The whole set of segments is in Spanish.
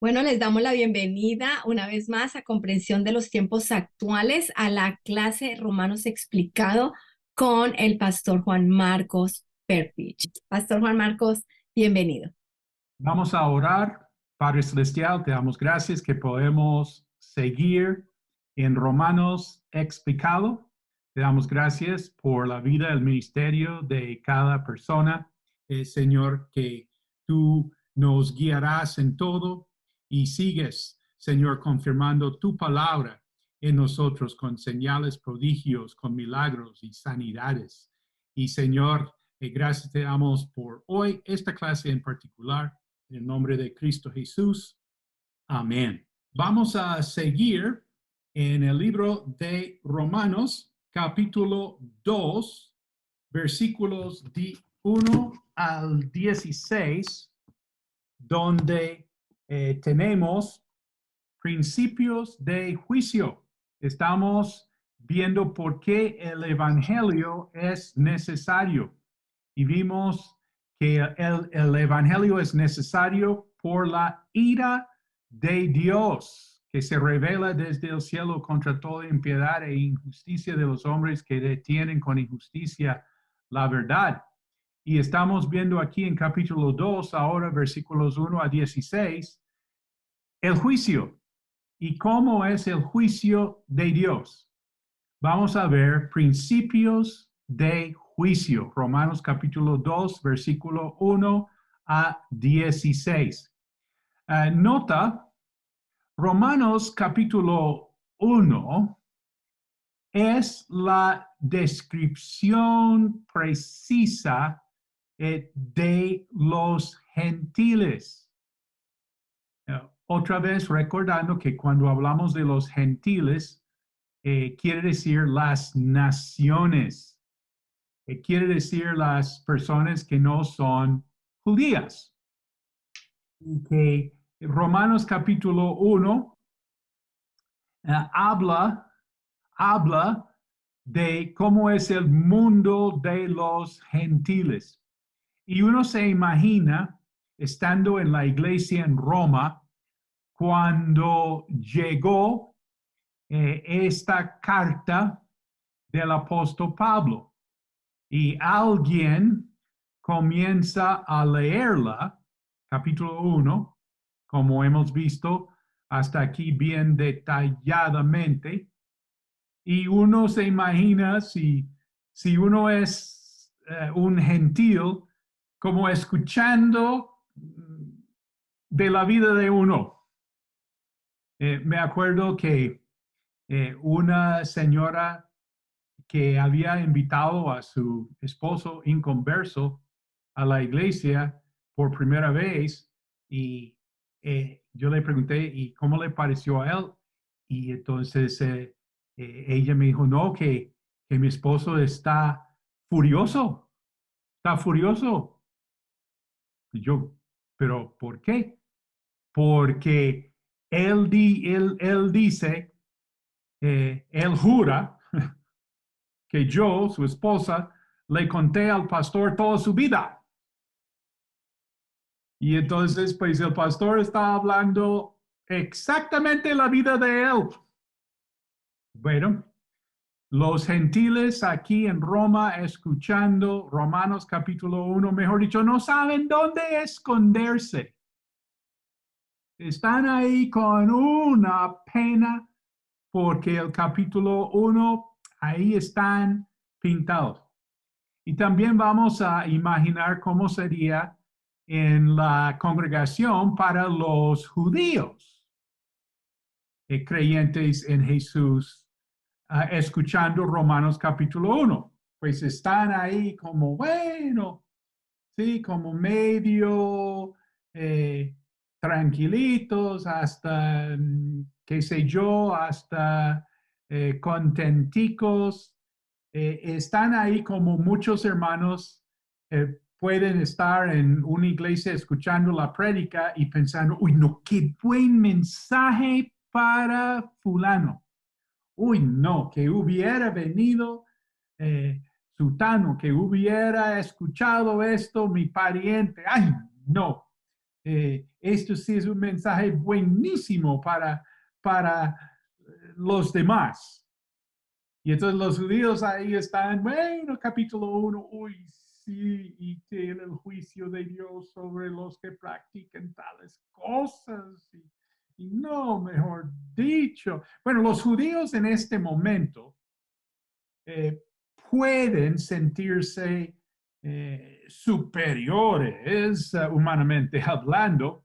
Bueno, les damos la bienvenida una vez más a Comprensión de los Tiempos Actuales a la clase Romanos Explicado con el pastor Juan Marcos Perpich. Pastor Juan Marcos, bienvenido. Vamos a orar. Padre Celestial, te damos gracias que podemos seguir en Romanos explicado. Te damos gracias por la vida, el ministerio de cada persona. Señor, que tú nos guiarás en todo y sigues, Señor, confirmando tu palabra en nosotros con señales, prodigios, con milagros y sanidades. Y Señor, gracias te damos por hoy, esta clase en particular. En el nombre de Cristo Jesús. Amén. Vamos a seguir en el libro de Romanos, capítulo 2, versículos de 1 al 16, donde tenemos principios de juicio. Estamos viendo por qué el evangelio es necesario. Y vimos que el evangelio es necesario por la ira de Dios que se revela desde el cielo contra toda impiedad e injusticia de los hombres que detienen con injusticia la verdad. Y estamos viendo aquí en capítulo 2, ahora versículos 1 a 16, el juicio. ¿Y cómo es el juicio de Dios? Vamos a ver principios de juicio. Romanos capítulo 2, versículo 1 a 16. Nota, Romanos capítulo 1 es la descripción precisa de los gentiles. Otra vez recordando que cuando hablamos de los gentiles, quiere decir las naciones. Quiere decir las personas que no son judías. Y que Romanos capítulo 1 habla de cómo es el mundo de los gentiles. Y uno se imagina estando en la iglesia en Roma cuando llegó esta carta del apóstol Pablo y alguien comienza a leerla, capítulo 1, como hemos visto hasta aquí bien detalladamente, y uno se imagina si uno es un gentil, como escuchando de la vida de uno. Me acuerdo que una señora que había invitado a su esposo inconverso a la iglesia por primera vez y yo le pregunté, ¿y cómo le pareció a él? Y entonces ella me dijo, no, que mi esposo está furioso. Y yo, ¿pero por qué? Porque él dice, él jura que yo, su esposa, le conté al pastor toda su vida. Y entonces, pues el pastor está hablando exactamente la vida de él. Bueno, los gentiles aquí en Roma, escuchando Romanos capítulo 1, mejor dicho, no saben dónde esconderse. Están ahí con una pena porque el capítulo 1, ahí están pintados. Y también vamos a imaginar cómo sería en la congregación para los judíos creyentes en Jesús, escuchando Romanos capítulo 1. Pues están ahí como, bueno, sí, como medio tranquilitos, hasta, qué sé yo, hasta contenticos. Están ahí como muchos hermanos pueden estar en una iglesia escuchando la prédica y pensando, uy, no, qué buen mensaje para fulano. Uy, no, que hubiera venido Sutano, que hubiera escuchado esto mi pariente. Ay, no. Esto sí es un mensaje buenísimo para los demás. Y entonces los judíos ahí están, bueno, capítulo 1, uy, sí, y tiene el juicio de Dios sobre los que practican tales cosas. Y no, mejor dicho. Bueno, los judíos en este momento eh, pueden sentirse superiores humanamente hablando,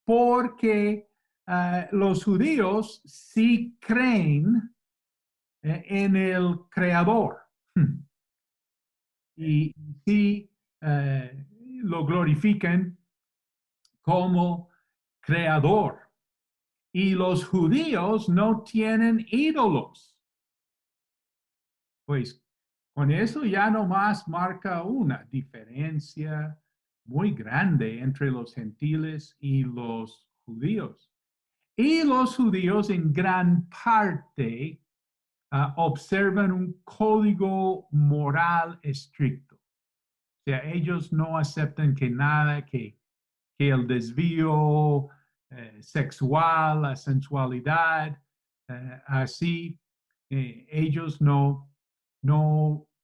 porque los judíos sí creen en el creador y sí lo glorifican como creador. Y los judíos no tienen ídolos. Pues con eso ya nomás marca una diferencia muy grande entre los gentiles y los judíos. Y los judíos en gran parte observan un código moral estricto. O sea, ellos no aceptan que nada, que el desvío sexual, la sensualidad, así, ellos no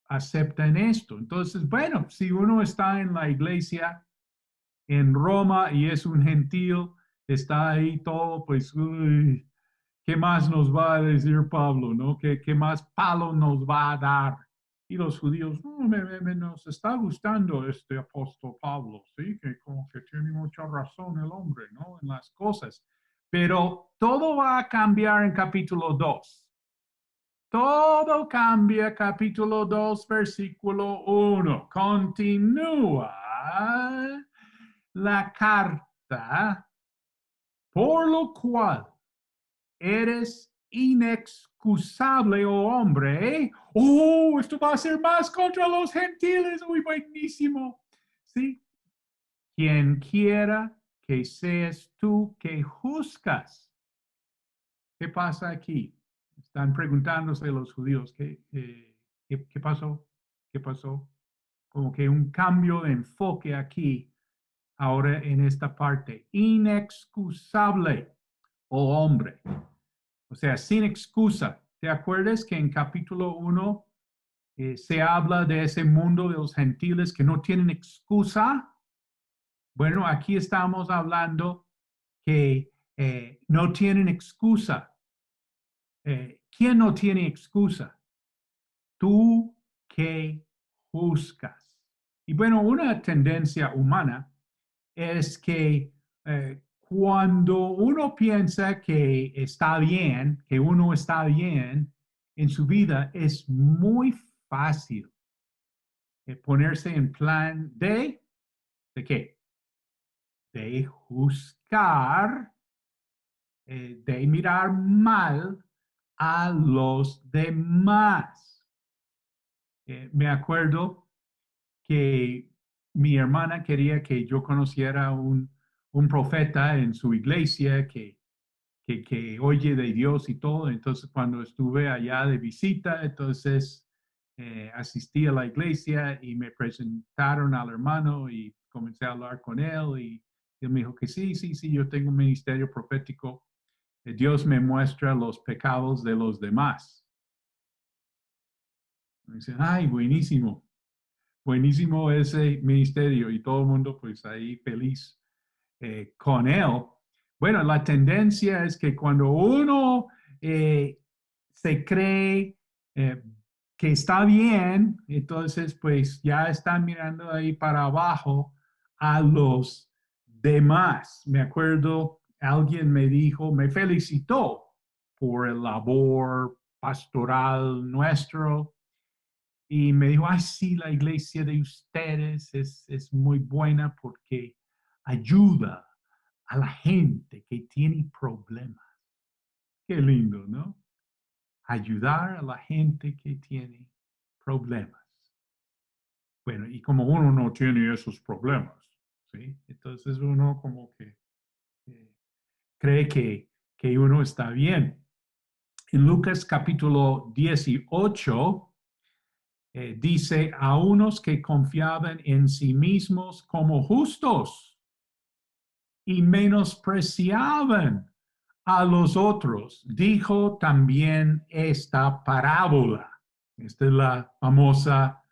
aceptan esto. Entonces, bueno, si uno está en la iglesia en Roma y es un gentil, está ahí todo, pues, uy, ¿qué más nos va a decir Pablo, no? ¿Qué más palo nos va a dar? Y los judíos, nos está gustando este apóstol Pablo, ¿sí? Que como que tiene mucha razón el hombre, ¿no? En las cosas. Pero todo va a cambiar en capítulo 2. Todo cambia, capítulo 2, versículo 1. Continúa la carta, por lo cual eres inexcusable, oh hombre. ¿Eh? Oh, esto va a ser más contra los gentiles. Muy buenísimo. ¿Sí? Quien quiera que seas tú que juzgas. ¿Qué pasa aquí? Están preguntándose los judíos, ¿qué pasó? ¿Qué pasó? Como que un cambio de enfoque aquí, ahora en esta parte. Inexcusable, oh hombre. O sea, sin excusa. ¿Te acuerdas que en capítulo 1 se habla de ese mundo de los gentiles que no tienen excusa? Bueno, aquí estamos hablando que no tienen excusa. ¿Quién no tiene excusa? Tú que juzgas. Y bueno, una tendencia humana es que cuando uno piensa que está bien, que uno está bien en su vida, es muy fácil ponerse en plan ¿de qué? De juzgar, de mirar mal a los demás. Me acuerdo que mi hermana quería que yo conociera un profeta en su iglesia que oye de Dios y todo. Entonces, cuando estuve allá de visita, entonces asistí a la iglesia y me presentaron al hermano y comencé a hablar con él y él me dijo que sí, sí, sí, yo tengo un ministerio profético. Dios me muestra los pecados de los demás. Me dicen, ay, buenísimo, buenísimo ese ministerio y todo el mundo pues ahí feliz con él. Bueno, la tendencia es que cuando uno se cree que está bien, entonces pues ya están mirando ahí para abajo a los demás. Me acuerdo, alguien me dijo, me felicitó por el labor pastoral nuestro y me dijo, ay, sí, la iglesia de ustedes es muy buena porque ayuda a la gente que tiene problemas. Qué lindo, ¿no? Ayudar a la gente que tiene problemas. Bueno, y como uno no tiene esos problemas, ¿sí? Entonces uno como que eh, cree que uno está bien. En Lucas capítulo 18, dice a unos que confiaban en sí mismos como justos. y menospreciaban a los otros. Dijo también esta parábola. Esta es la famosa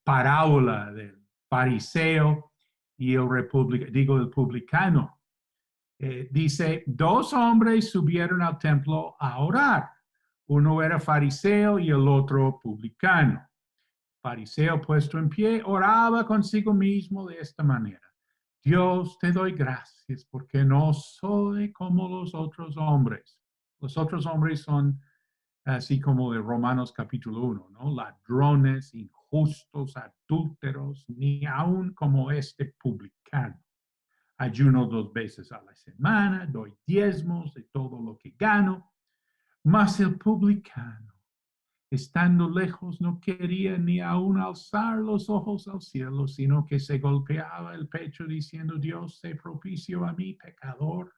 parábola del fariseo y el publicano. Dice, dos hombres subieron al templo a orar. Uno era fariseo y el otro publicano. Fariseo puesto en pie, oraba consigo mismo de esta manera. Dios, te doy gracias porque no soy como los otros hombres. Los otros hombres son así como de Romanos capítulo 1, ¿no? Ladrones, injustos, adúlteros, ni aun como este publicano. Ayuno 2 veces a la semana, doy diezmos de todo lo que gano, mas el publicano, estando lejos, no quería ni aun alzar los ojos al cielo, sino que se golpeaba el pecho diciendo, Dios, sé propicio a mí, pecador.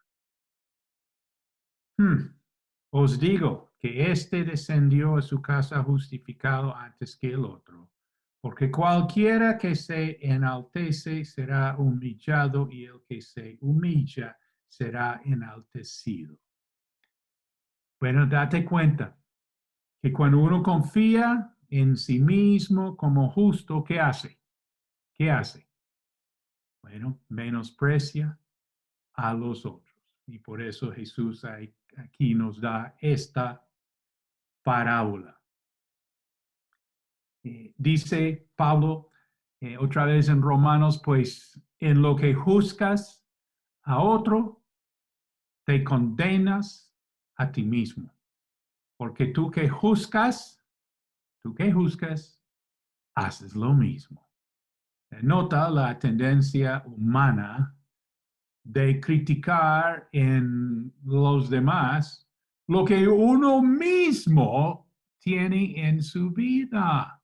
Os digo que éste descendió a su casa justificado antes que el otro, porque cualquiera que se enaltece será humillado y el que se humilla será enaltecido. Bueno, date cuenta que cuando uno confía en sí mismo como justo, ¿qué hace? ¿Qué hace? Bueno, menosprecia a los otros. Y por eso Jesús aquí nos da esta parábola. Dice Pablo otra vez en Romanos, pues en lo que juzgas a otro, te condenas a ti mismo. Porque tú que juzgas, haces lo mismo. Nota la tendencia humana de criticar en los demás lo que uno mismo tiene en su vida.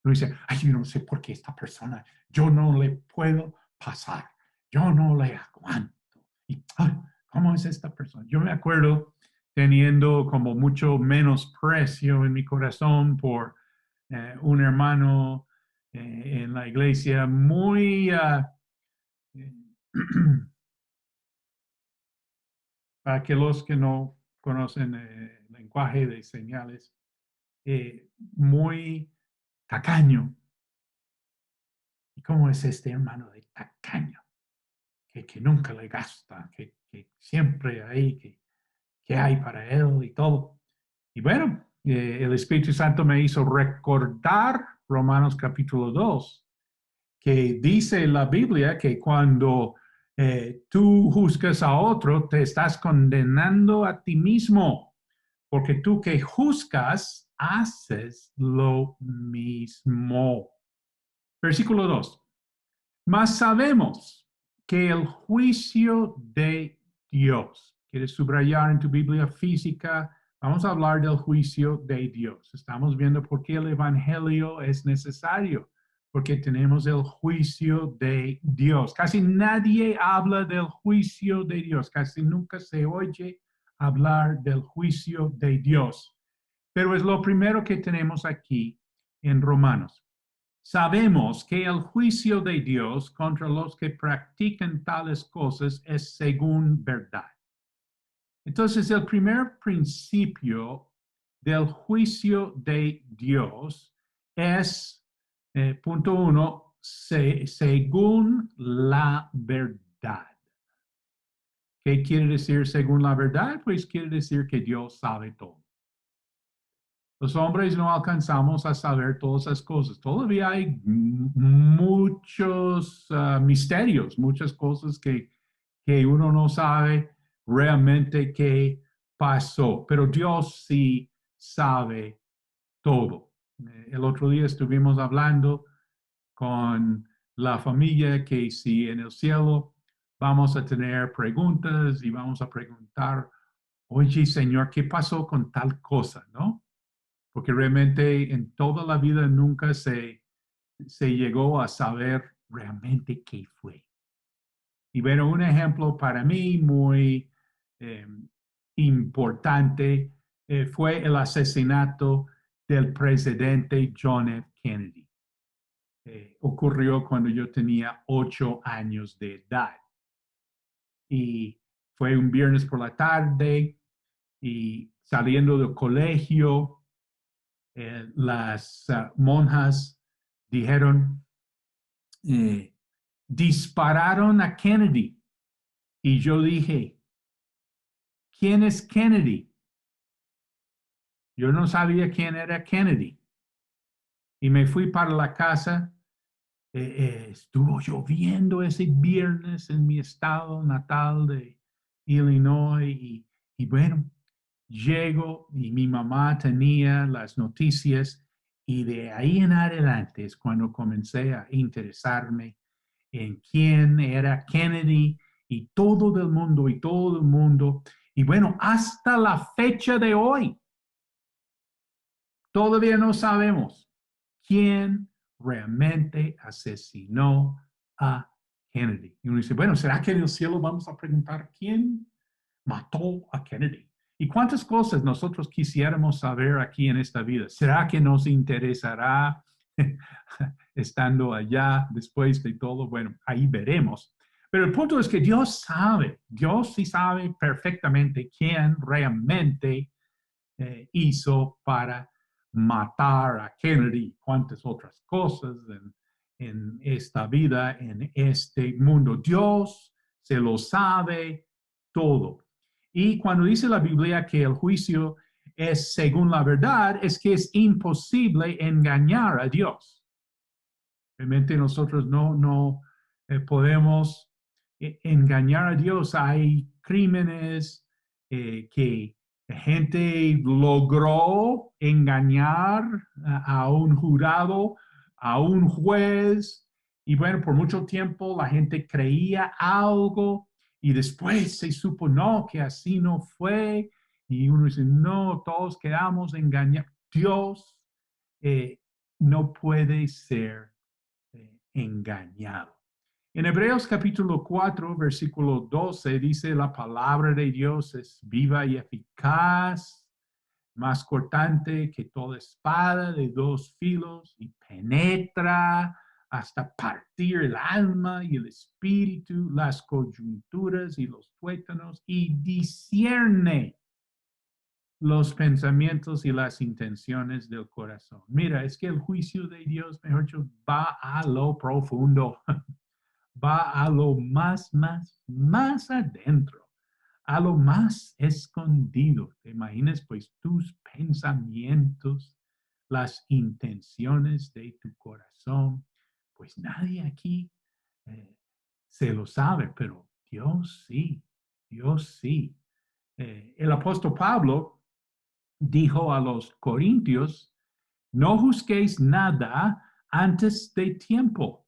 Uno dice, ay, yo no sé por qué esta persona, yo no le puedo pasar, yo no le aguanto. Y, ay, ¿cómo es esta persona? Yo me acuerdo teniendo como mucho menosprecio en mi corazón por un hermano en la iglesia muy... para que los que no conocen el lenguaje de señales, muy tacaño. ¿Y cómo es este hermano de tacaño? Que nunca le gasta, que siempre hay, que hay para él y todo. Y bueno, el Espíritu Santo me hizo recordar Romanos capítulo 2, que dice la Biblia que cuando tú juzgas a otro, te estás condenando a ti mismo, porque tú que juzgas, haces lo mismo. Versículo 2. Mas sabemos que el juicio de Dios, ¿quieres subrayar en tu Biblia física? Vamos a hablar del juicio de Dios. Estamos viendo por qué el Evangelio es necesario, porque tenemos el juicio de Dios. Casi nadie habla del juicio de Dios, casi nunca se oye hablar del juicio de Dios. Pero es lo primero que tenemos aquí en Romanos. Sabemos que el juicio de Dios contra los que practican tales cosas es según verdad. Entonces, el primer principio del juicio de Dios es, punto 1, según la verdad. ¿Qué quiere decir según la verdad? Pues quiere decir que Dios sabe todo. Los hombres no alcanzamos a saber todas esas cosas. Todavía hay muchos misterios, muchas cosas que uno no sabe realmente qué pasó, pero Dios sí sabe todo. El otro día estuvimos hablando con la familia que si en el cielo vamos a tener preguntas y vamos a preguntar, oye, Señor, ¿qué pasó con tal cosa? ¿No? Porque realmente en toda la vida nunca se llegó a saber realmente qué fue. Y bueno, un ejemplo para mí muy eh, importante fue el asesinato del presidente John F. Kennedy. Ocurrió cuando yo tenía 8 años de edad. y fue un viernes por la tarde y saliendo del colegio, las monjas dijeron, dispararon a Kennedy. Y yo dije, ¿quién es Kennedy? Yo no sabía quién era Kennedy. Y me fui para la casa. Estuvo lloviendo ese viernes en mi estado natal de Illinois y bueno, llego y mi mamá tenía las noticias y de ahí en adelante es cuando comencé a interesarme en quién era Kennedy y todo el mundo y todo el mundo. Y bueno, hasta la fecha de hoy, todavía no sabemos quién realmente asesinó a Kennedy. Y uno dice, bueno, ¿será que en el cielo vamos a preguntar quién mató a Kennedy? ¿Y cuántas cosas nosotros quisiéramos saber aquí en esta vida? ¿Será que nos interesará estando allá después de todo? Bueno, ahí veremos. Pero el punto es que Dios sí sabe perfectamente quién realmente hizo para matar a Kennedy, cuántas otras cosas en esta vida, en este mundo. Dios se lo sabe todo. Y cuando dice la Biblia que el juicio es según la verdad, es que es imposible engañar a Dios. Realmente nosotros no podemos engañar a Dios. Hay crímenes que gente logró engañar a un jurado, a un juez, y bueno, por mucho tiempo la gente creía algo y después se supo, no, que así no fue, y uno dice, no, todos quedamos engañados. Dios no puede ser engañado. En Hebreos capítulo 4, versículo 12, dice la palabra de Dios es viva y eficaz, más cortante que toda espada de dos filos y penetra hasta partir el alma y el espíritu, las coyunturas y los tuétanos y discierne los pensamientos y las intenciones del corazón. Mira, es que el juicio de Dios, mejor dicho, va a lo profundo, va a lo más adentro, a lo más escondido. ¿Te imaginas? Pues tus pensamientos, las intenciones de tu corazón. Pues nadie aquí eh, se lo sabe, pero Dios sí, Dios sí. El apóstol Pablo dijo a los corintios, no juzguéis nada antes de tiempo,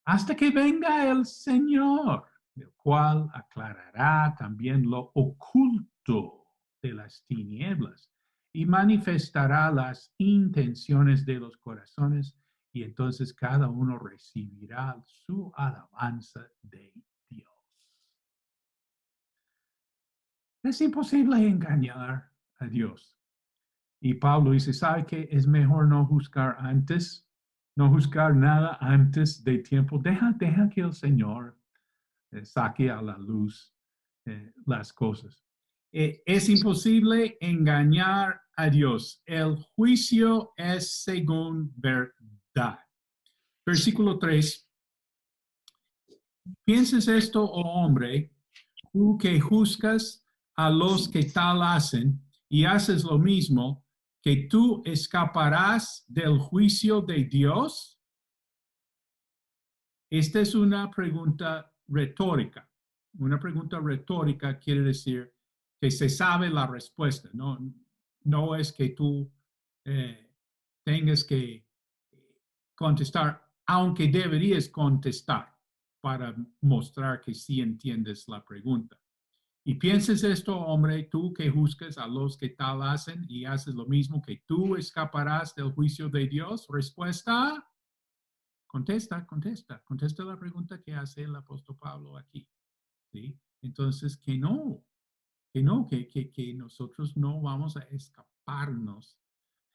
hasta que venga el Señor, el cual aclarará también lo oculto de las tinieblas y manifestará las intenciones de los corazones, y entonces cada uno recibirá su alabanza de Dios. Es imposible engañar a Dios. Y Pablo dice, ¿sabe qué? Es mejor no juzgar antes, no juzgar nada antes de tiempo. Deja que el Señor saque a la luz las cosas. Es imposible engañar a Dios. El juicio es según verdad. Versículo 3. Pienses esto, oh hombre, tú que juzgas a los que tal hacen y haces lo mismo, que tú escaparás del juicio de Dios. Esta es una pregunta retórica. Una pregunta retórica quiere decir que se sabe la respuesta. No es que tú tengas que contestar, aunque deberías contestar para mostrar que sí entiendes la pregunta. Y pienses esto, hombre, tú que juzgas a los que tal hacen y haces lo mismo, que tú escaparás del juicio de Dios. Respuesta, contesta la pregunta que hace el apóstol Pablo aquí. ¿Sí? Entonces, que nosotros no vamos a escaparnos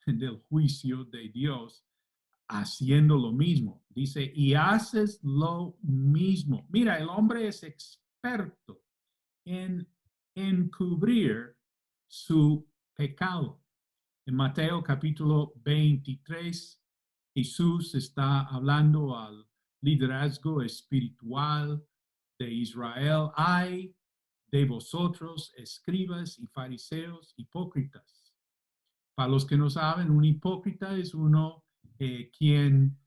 del juicio de Dios haciendo lo mismo. Dice, y haces lo mismo. Mira, el hombre es experto en encubrir su pecado. En Mateo capítulo 23, Jesús está hablando al liderazgo espiritual de Israel. Ay de vosotros, escribas y fariseos hipócritas. Para los que no saben, un hipócrita es uno quien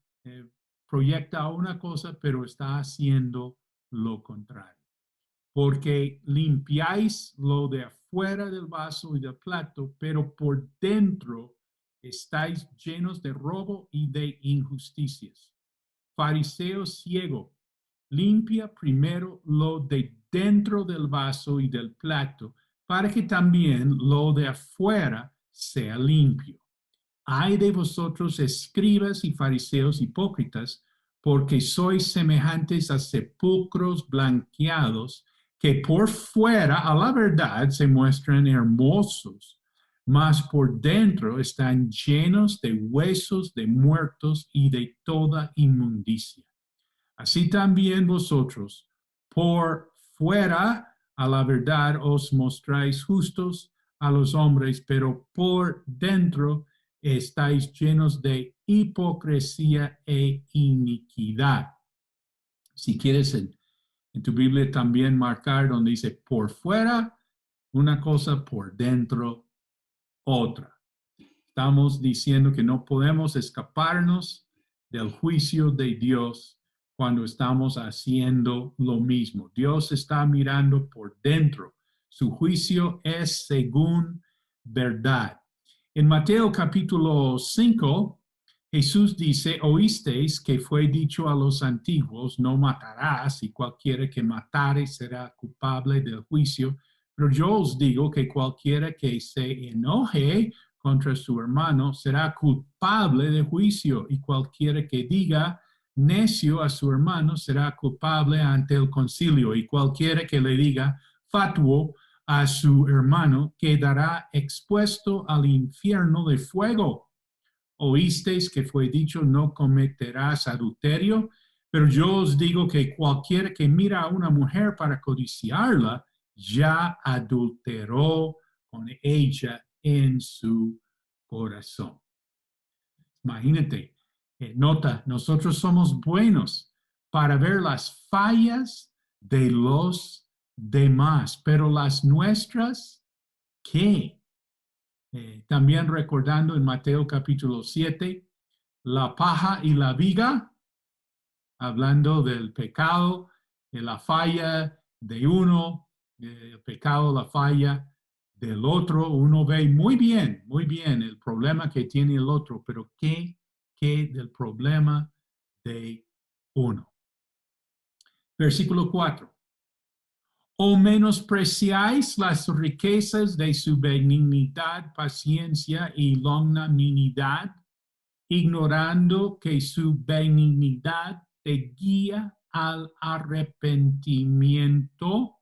proyecta una cosa, pero está haciendo lo contrario. Porque limpiáis lo de afuera del vaso y del plato, pero por dentro estáis llenos de robo y de injusticias. Fariseo ciego, limpia primero lo de dentro del vaso y del plato, para que también lo de afuera sea limpio. Ay de vosotros, escribas y fariseos hipócritas, porque sois semejantes a sepulcros blanqueados, que por fuera a la verdad se muestran hermosos, mas por dentro están llenos de huesos de muertos y de toda inmundicia. Así también vosotros, por fuera a la verdad os mostráis justos a los hombres, pero por dentro estáis llenos de hipocresía e iniquidad. Si quieres en tu Biblia también marcar donde dice por fuera una cosa, por dentro otra. Estamos diciendo que no podemos escaparnos del juicio de Dios cuando estamos haciendo lo mismo. Dios está mirando por dentro. Su juicio es según verdad. En Mateo capítulo 5, Jesús dice, oísteis que fue dicho a los antiguos, no matarás, y cualquiera que matare será culpable del juicio. Pero yo os digo que cualquiera que se enoje contra su hermano será culpable de juicio, y cualquiera que diga necio a su hermano será culpable ante el concilio, y cualquiera que le diga fatuo a su hermano quedará expuesto al infierno de fuego. Oísteis que fue dicho, no cometerás adulterio, pero yo os digo que cualquiera que mira a una mujer para codiciarla, ya adulteró con ella en su corazón. Imagínate, nota, nosotros somos buenos para ver las fallas de los demás, pero las nuestras, ¿qué? También recordando en Mateo capítulo 7, la paja y la viga, hablando del pecado, de la falla de uno, el pecado, la falla del otro. Uno ve muy bien el problema que tiene el otro, pero ¿qué del problema de uno? Versículo 4. ¿O menospreciáis las riquezas de su benignidad, paciencia y longanimidad, ignorando que su benignidad te guía al arrepentimiento?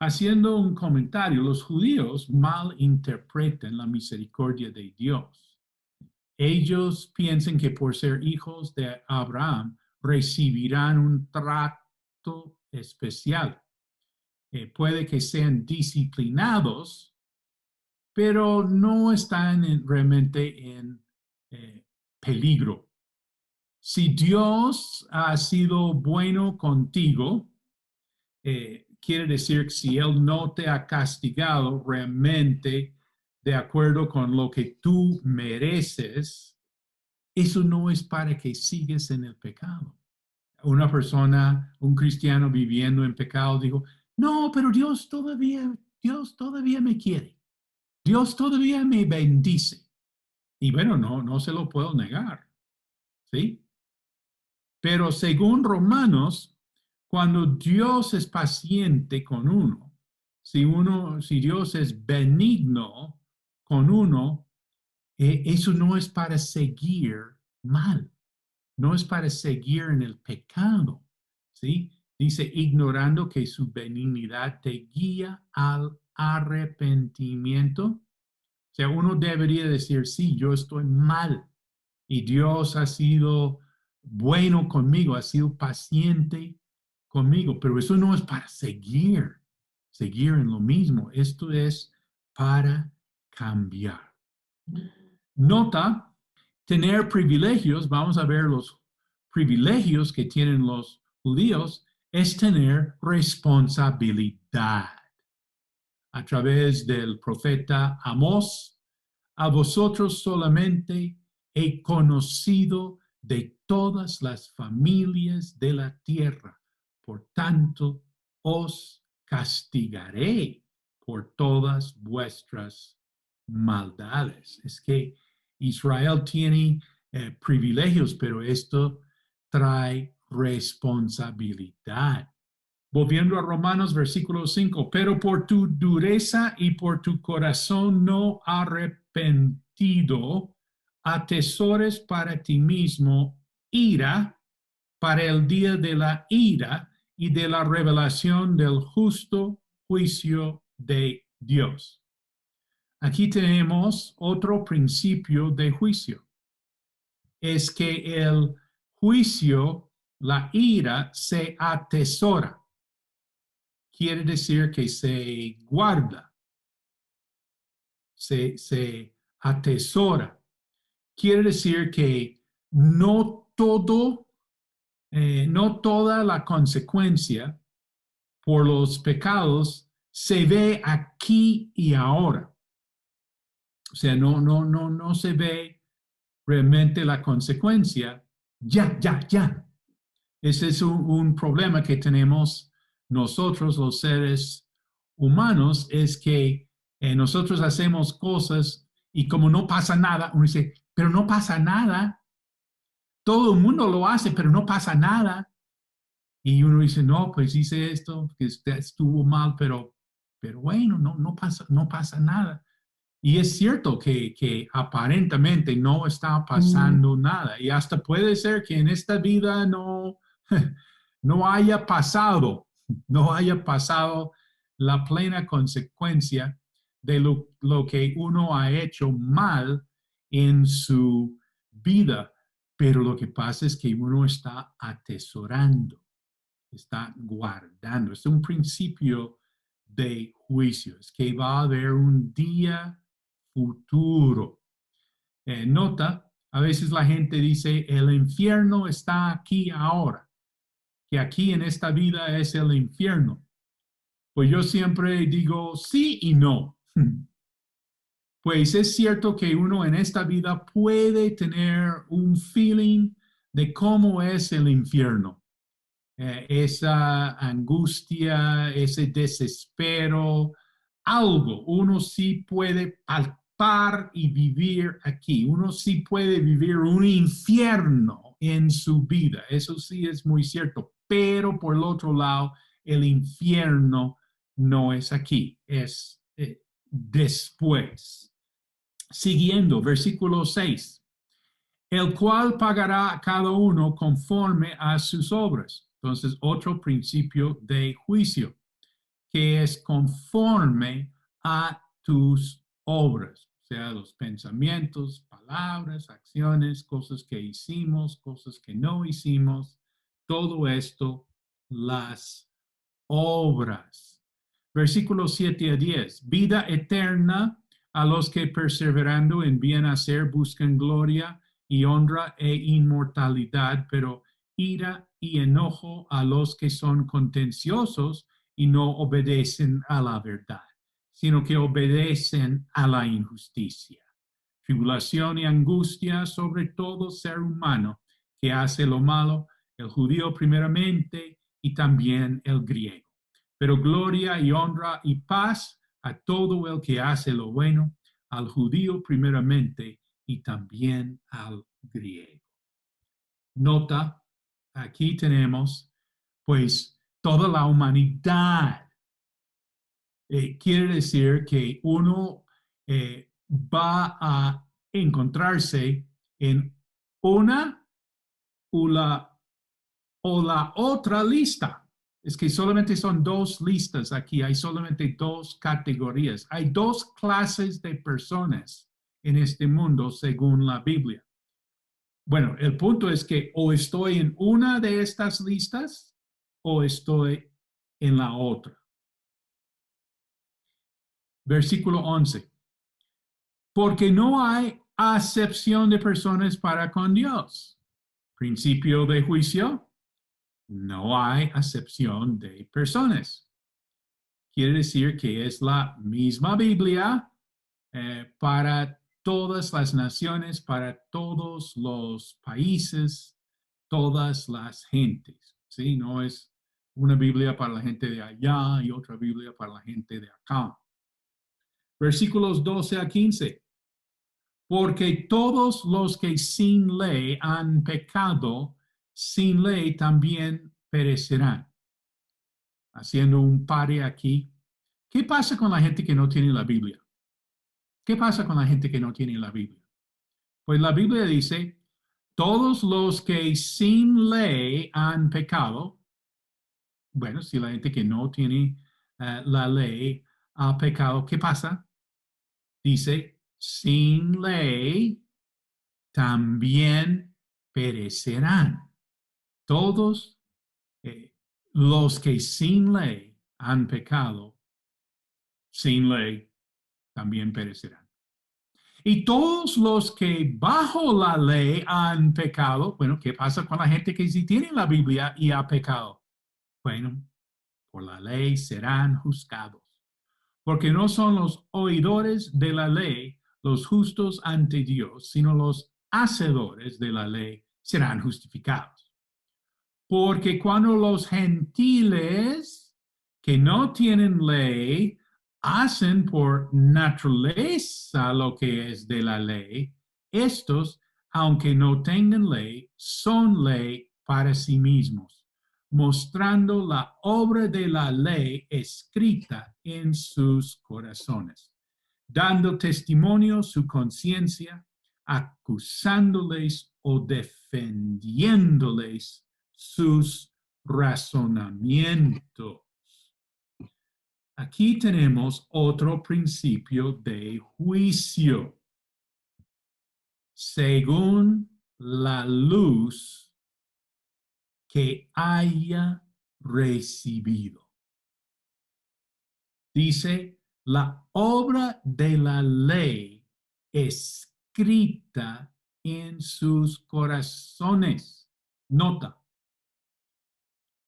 Haciendo un comentario, los judíos malinterpretan la misericordia de Dios. Ellos piensan que por ser hijos de Abraham recibirán un trato especial. Puede que sean disciplinados, pero no están realmente en peligro. Si Dios ha sido bueno contigo, quiere decir que si Él no te ha castigado realmente de acuerdo con lo que tú mereces, eso no es para que sigas en el pecado. Una persona, un cristiano viviendo en pecado, dijo, no, pero Dios todavía me quiere. Dios todavía me bendice. Y bueno, no se lo puedo negar. ¿Sí? Pero según Romanos, cuando Dios es paciente con uno, si Dios es benigno con uno, eso no es para seguir mal, no es para seguir en el pecado, ¿sí? Dice, ignorando que su benignidad te guía al arrepentimiento. O sea, uno debería decir, sí, yo estoy mal y Dios ha sido bueno conmigo, ha sido paciente conmigo, pero eso no es para seguir. seguir en lo mismo. Esto es para cambiar. Nota, tener privilegios, vamos a ver los privilegios que tienen los judíos, es tener responsabilidad. A través del profeta Amós, a vosotros solamente he conocido de todas las familias de la tierra, por tanto os castigaré por todas vuestras maldades. Es que Israel tiene privilegios, pero esto trae responsabilidad. Volviendo a Romanos versículo 5, pero por tu dureza y por tu corazón no arrepentido, atesores para ti mismo ira para el día de la ira y de la revelación del justo juicio de Dios. Aquí tenemos otro principio de juicio. Es que el juicio, la ira, se atesora. Quiere decir que se guarda, se atesora. Quiere decir que no toda la consecuencia por los pecados se ve aquí y ahora. O sea, no se ve realmente la consecuencia ya. Ese es un problema que tenemos nosotros, los seres humanos, es que nosotros hacemos cosas y como no pasa nada, uno dice, pero no pasa nada. Todo el mundo lo hace, pero no pasa nada. Y uno dice, no, pues hice esto, que estuvo mal, pero bueno, no pasa nada. Y es cierto que aparentemente no está pasando nada. Y hasta puede ser que en esta vida no haya pasado la plena consecuencia de lo que uno ha hecho mal en su vida. Pero lo que pasa es que uno está atesorando, está guardando. Es un principio de juicio. Es que va a haber un día futuro. Nota, a veces la gente dice, el infierno está aquí ahora, que aquí en esta vida es el infierno. Pues yo siempre digo sí y no. Pues es cierto que uno en esta vida puede tener un feeling de cómo es el infierno. Esa angustia, ese desespero, algo uno sí puede palpar y vivir aquí. Uno sí puede vivir un infierno en su vida. Eso sí es muy cierto. Pero por el otro lado, el infierno no es aquí, es después. Siguiendo, versículo 6, el cual pagará a cada uno conforme a sus obras. Entonces, otro principio de juicio, que es conforme a tus obras, o sea, los pensamientos, palabras, acciones, cosas que hicimos, cosas que no hicimos, todo esto, las obras. Versículos 7 a 10. Vida eterna a los que perseverando en bien hacer buscan gloria y honra e inmortalidad, pero ira y enojo a los que son contenciosos y no obedecen a la verdad, sino que obedecen a la injusticia. Tribulación y angustia sobre todo ser humano que hace lo malo, el judío primeramente y también el griego. Pero gloria y honra y paz a todo el que hace lo bueno, al judío primeramente y también al griego. Nota, aquí tenemos pues toda la humanidad. Quiere decir que uno va a encontrarse en una o la otra lista. Es que solamente son dos listas aquí, hay solamente dos categorías. Hay dos clases de personas en este mundo según la Biblia. Bueno, el punto es que o estoy en una de estas listas o estoy en la otra. Versículo 11. Porque no hay acepción de personas para con Dios. Principio de juicio, no hay acepción de personas. Quiere decir que es la misma Biblia para todas las naciones, para todos los países, todas las gentes. ¿Sí? No es una Biblia para la gente de allá y otra Biblia para la gente de acá. Versículos 12 a 15. Porque todos los que sin ley han pecado, sin ley también perecerán. Haciendo un pare aquí. ¿Qué pasa con la gente que no tiene la Biblia? ¿Qué pasa con la gente que no tiene la Biblia? Pues la Biblia dice, todos los que sin ley han pecado, bueno, si la gente que no tiene la ley ha pecado, ¿qué pasa? Dice, sin ley también perecerán. Todos los que sin ley han pecado, sin ley también perecerán. Y todos los que bajo la ley han pecado, bueno, ¿qué pasa con la gente que sí tiene la Biblia y ha pecado? Bueno, por la ley serán juzgados, porque no son los oidores de la ley los justos ante Dios, sino los hacedores de la ley serán justificados. Porque cuando los gentiles que no tienen ley hacen por naturaleza lo que es de la ley, estos, aunque no tengan ley, son ley para sí mismos, mostrando la obra de la ley escrita en sus corazones, dando testimonio su conciencia, acusándoles o defendiéndoles sus razonamientos. Aquí tenemos otro principio de juicio. Según la luz que haya recibido. Dice, la obra de la ley escrita en sus corazones. Nota,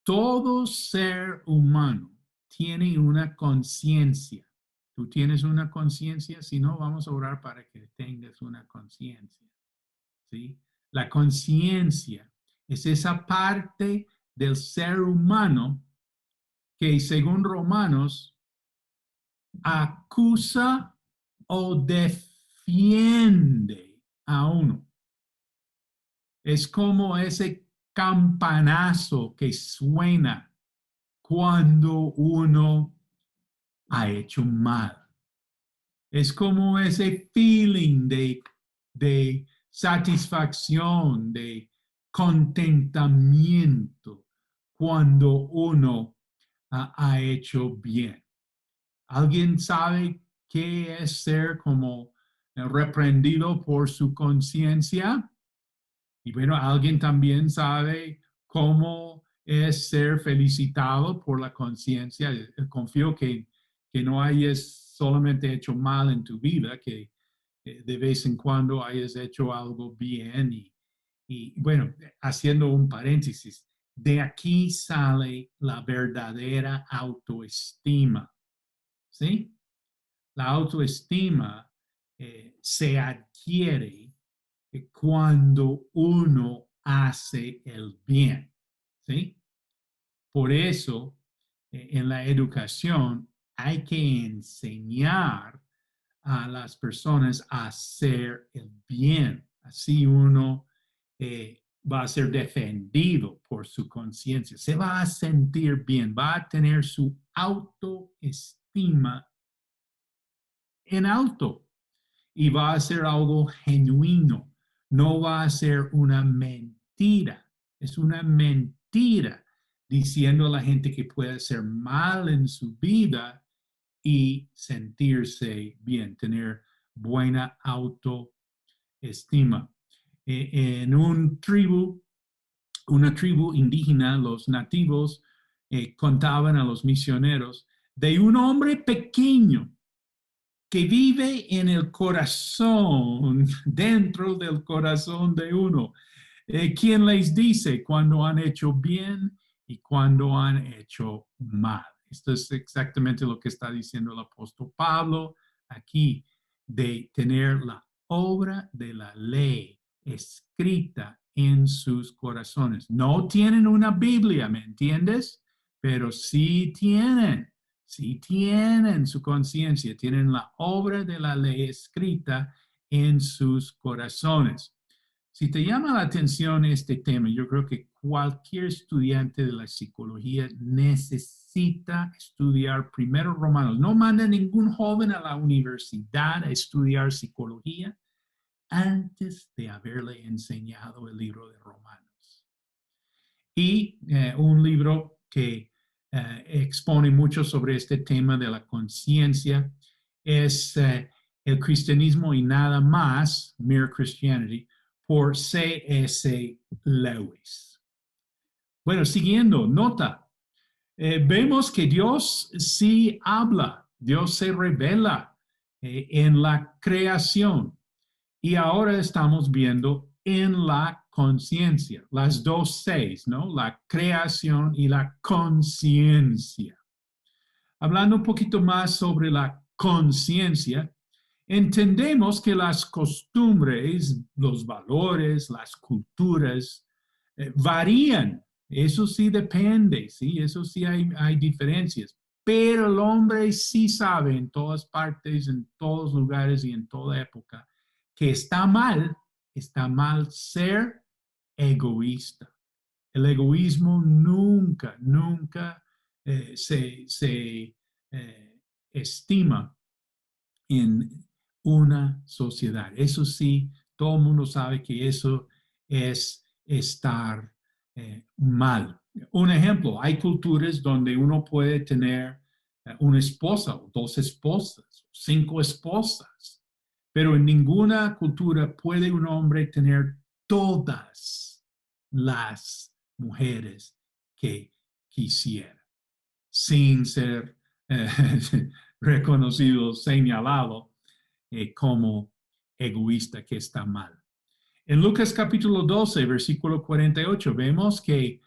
todo ser humano tiene una conciencia. Tú tienes una conciencia, si no, vamos a orar para que tengas una conciencia. ¿Sí? La conciencia es esa parte del ser humano que, según Romanos, acusa o defiende a uno. Es como ese campanazo que suena cuando uno ha hecho mal. Es como ese feeling de satisfacción, de contentamiento cuando uno ha hecho bien. ¿Alguien sabe qué es ser como reprendido por su conciencia? Y bueno, alguien también sabe cómo es ser felicitado por la conciencia. Confío que no hayas solamente hecho mal en tu vida, que de vez en cuando hayas hecho algo bien. Y bueno, haciendo un paréntesis, de aquí sale la verdadera autoestima. ¿Sí? La autoestima se adquiere cuando uno hace el bien. ¿Sí? Por eso, en la educación hay que enseñar a las personas a hacer el bien. Así uno va a ser defendido por su conciencia, se va a sentir bien, va a tener su autoestima en alto y va a ser algo genuino, no va a ser una mentira, es una mentira diciendo a la gente que puede hacer mal en su vida y sentirse bien, tener buena autoestima. En una tribu indígena, los nativos contaban a los misioneros de un hombre pequeño que vive en el corazón, dentro del corazón de uno. ¿Quién les dice cuando han hecho bien y cuando han hecho mal? Esto es exactamente lo que está diciendo el apóstol Pablo aquí, de tener la obra de la ley escrita en sus corazones. No tienen una Biblia, ¿me entiendes? Pero sí tienen su conciencia, tienen la obra de la ley escrita en sus corazones. Si te llama la atención este tema, yo creo que cualquier estudiante de la psicología necesita estudiar primero Romanos. No manda ningún joven a la universidad a estudiar psicología antes de haberle enseñado el libro de Romanos. Y un libro que expone mucho sobre este tema de la conciencia es El cristianismo y nada más, Mere Christianity, por C.S. Lewis. Bueno, siguiendo, nota, vemos que Dios sí habla, Dios se revela en la creación y ahora estamos viendo en la conciencia, las dos Cs, ¿no? La creación y la conciencia. Hablando un poquito más sobre la conciencia, entendemos que las costumbres, los valores, las culturas varían. Eso sí depende, ¿sí? Eso sí hay diferencias. Pero el hombre sí sabe en todas partes, en todos lugares y en toda época que está mal ser egoísta. El egoísmo nunca se estima en una sociedad. Eso sí, todo el mundo sabe que eso es estar mal. Un ejemplo, hay culturas donde uno puede tener una esposa o dos esposas, 5 esposas, pero en ninguna cultura puede un hombre tener todas las mujeres que quisiera, sin ser reconocido, señalado como egoísta, que está mal. En Lucas capítulo 12, versículo 48, vemos que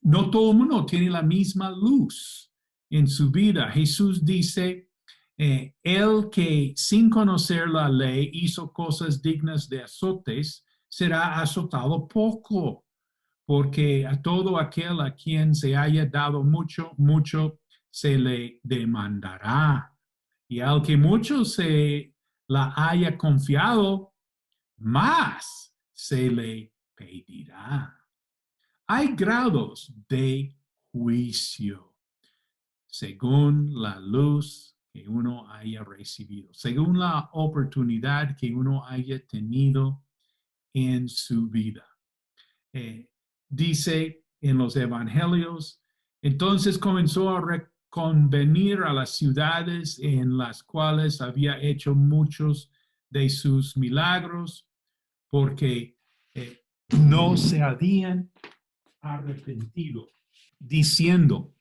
no todo el mundo tiene la misma luz en su vida. Jesús dice, el que sin conocer la ley hizo cosas dignas de azotes, será azotado poco, porque a todo aquel a quien se haya dado mucho, mucho se le demandará. Y al que mucho se la haya confiado, más se le pedirá. Hay grados de juicio según la luz que uno haya recibido, según la oportunidad que uno haya tenido en su vida. Dice en los evangelios, entonces comenzó a reconvenir a las ciudades en las cuales había hecho muchos de sus milagros, porque no se habían arrepentido, diciendo,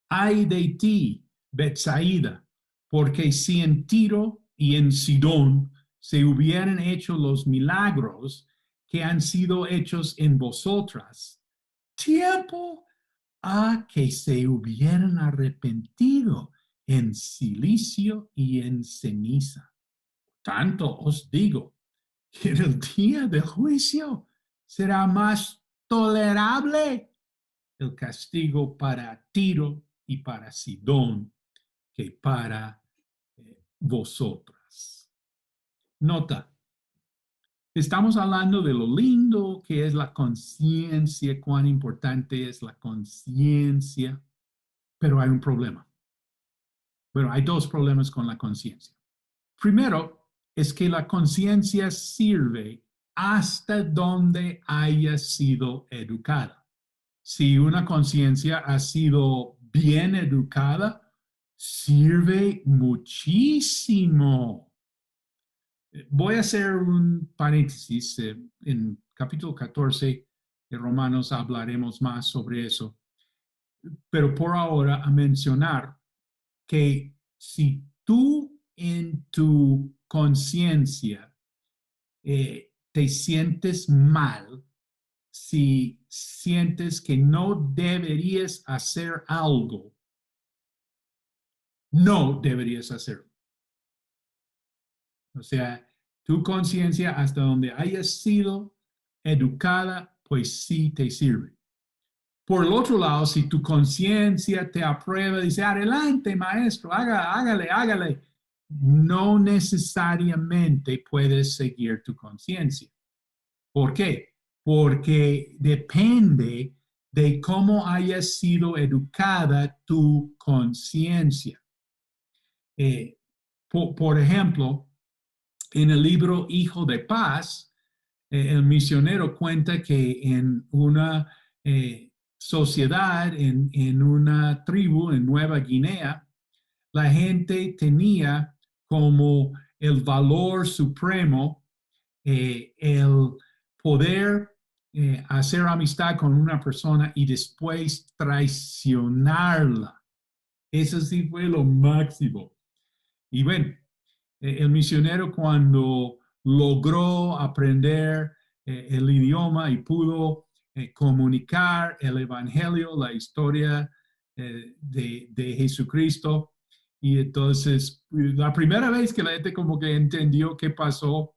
ay de ti, Betsaida, porque si en Tiro y en Sidón se hubieran hecho los milagros que han sido hechos en vosotras, tiempo a que se hubieran arrepentido en silicio y en ceniza. Tanto os digo que en el día del juicio será más tolerable el castigo para Tiro y para Sidón que para vosotras. Nota, estamos hablando de lo lindo que es la conciencia, cuán importante es la conciencia, pero hay un problema. Bueno, hay dos problemas con la conciencia. Primero, es que la conciencia sirve hasta donde haya sido educada. Si una conciencia ha sido bien educada, sirve muchísimo. Voy a hacer un paréntesis. En capítulo 14 de Romanos hablaremos más sobre eso. Pero por ahora a mencionar que si tú en tu conciencia te sientes mal, si sientes que no deberías hacer algo, no deberías hacerlo. O sea, tu conciencia hasta donde hayas sido educada, pues sí te sirve. Por el otro lado, si tu conciencia te aprueba, dice, adelante, maestro, hágale, no necesariamente puedes seguir tu conciencia. ¿Por qué? Porque depende de cómo haya sido educada tu conciencia. Por ejemplo, en el libro Hijo de Paz, el misionero cuenta que en una sociedad, en una tribu en Nueva Guinea, la gente tenía como el valor supremo el poder hacer amistad con una persona y después traicionarla. Eso sí fue lo máximo. Y bueno, el misionero cuando logró aprender el idioma y pudo comunicar el evangelio, la historia de Jesucristo. Y entonces, la primera vez que la gente como que entendió qué pasó,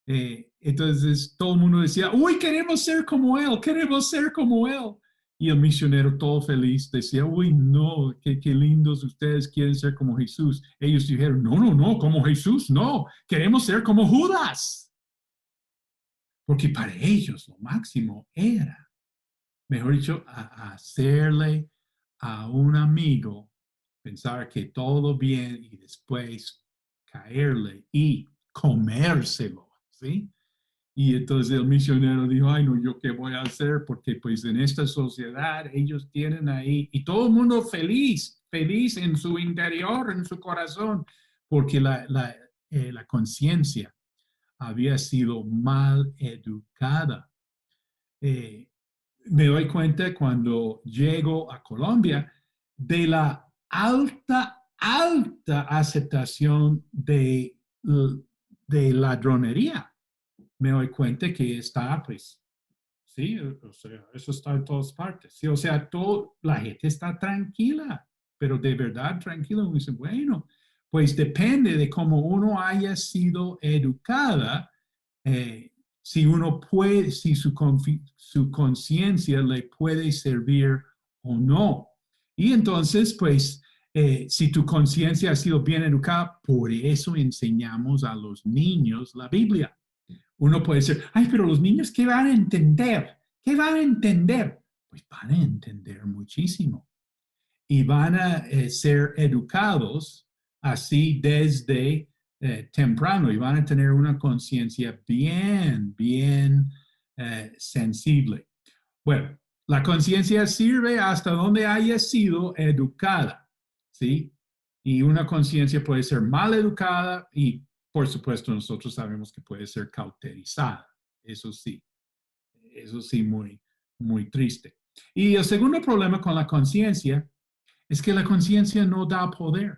entonces todo el mundo decía, uy, queremos ser como él, queremos ser como él. Y el misionero todo feliz decía, uy, no, qué lindos ustedes quieren ser como Jesús. Ellos dijeron, no, como Jesús, no, queremos ser como Judas. Porque para ellos lo máximo era, mejor dicho, hacerle a un amigo pensar que todo bien y después caerle y comérselo, ¿sí? Y entonces el misionero dijo, ay, no, ¿yo qué voy a hacer? Porque pues en esta sociedad ellos tienen ahí, y todo el mundo feliz, feliz en su interior, en su corazón, porque la conciencia había sido mal educada. Eh, Me doy cuenta cuando llego a Colombia de la alta aceptación de ladronería. Me doy cuenta que está, pues, sí, o sea, eso está en todas partes. Sí, o sea, la gente está tranquila, pero de verdad tranquila. Uno dice, bueno, pues depende de cómo uno haya sido educada, si uno puede, si su conciencia le puede servir o no. Y entonces, pues, si tu conciencia ha sido bien educada, por eso enseñamos a los niños la Biblia. Uno puede decir, ay, pero los niños, ¿qué van a entender? ¿Qué van a entender? Pues van a entender muchísimo y van a ser educados así desde temprano y van a tener una conciencia bien sensible. Bueno, la conciencia sirve hasta donde haya sido educada, ¿sí? Y una conciencia puede ser mal educada y, por supuesto, nosotros sabemos que puede ser cauterizada. Eso sí, muy triste. Y el segundo problema con la conciencia es que la conciencia no da poder.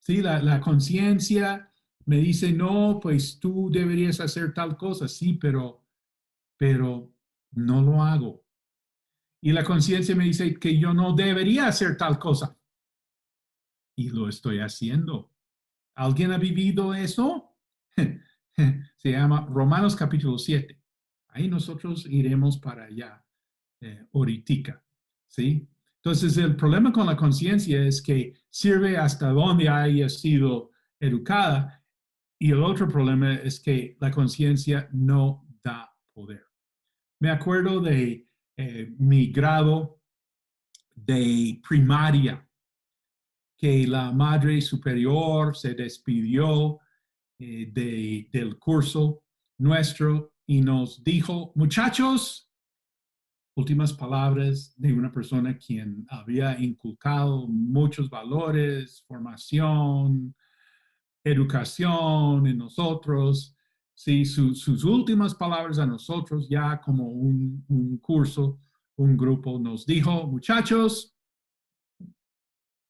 ¿Sí? La conciencia me dice, no, pues tú deberías hacer tal cosa, sí, pero no lo hago. Y la conciencia me dice que yo no debería hacer tal cosa. Y lo estoy haciendo. ¿Alguien ha vivido eso? Se llama Romanos capítulo 7. Ahí nosotros iremos para allá ahorita. ¿Sí? Entonces, el problema con la conciencia es que sirve hasta donde haya sido educada. Y el otro problema es que la conciencia no da poder. Me acuerdo de mi grado de primaria, que la madre superior se despidió del curso nuestro y nos dijo, muchachos, últimas palabras de una persona quien había inculcado muchos valores, formación, educación en nosotros. Sí, sus últimas palabras a nosotros, ya como un curso, un grupo, nos dijo, muchachos,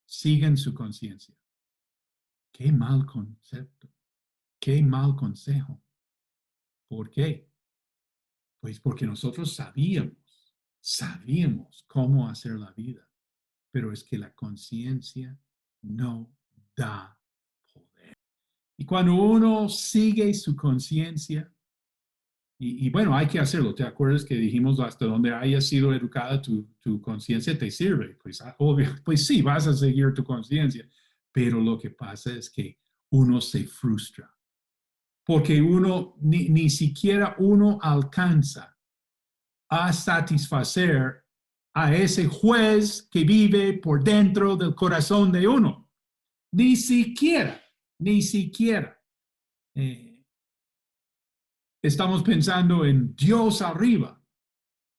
siguen su conciencia. Qué mal concepto, qué mal consejo. ¿Por qué? Pues porque nosotros sabíamos cómo hacer la vida, pero es que la conciencia no da poder. Y cuando uno sigue su conciencia, y bueno, hay que hacerlo. ¿Te acuerdas que dijimos hasta donde haya sido educada tu conciencia te sirve? Pues obvio, pues sí, vas a seguir tu conciencia, pero lo que pasa es que uno se frustra, porque uno ni siquiera uno alcanza a satisfacer a ese juez que vive por dentro del corazón de uno. Ni siquiera, ni siquiera. Eh, Estamos pensando en Dios arriba,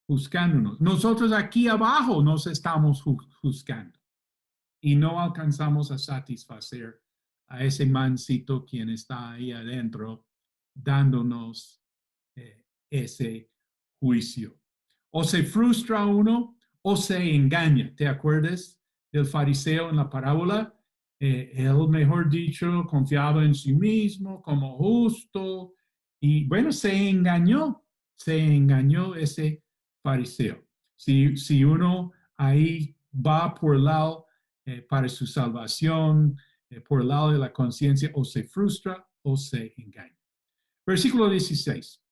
juzgándonos. Nosotros aquí abajo nos estamos juzgando y no alcanzamos a satisfacer a ese mancito quien está ahí adentro dándonos ese juicio. O se frustra uno o se engaña. ¿Te acuerdas del fariseo en la parábola? Él, mejor dicho, confiaba en sí mismo como justo y bueno, se engañó ese fariseo. Si uno ahí va por el lado para su salvación, por el lado de la conciencia, o se frustra o se engaña. Versículo 16.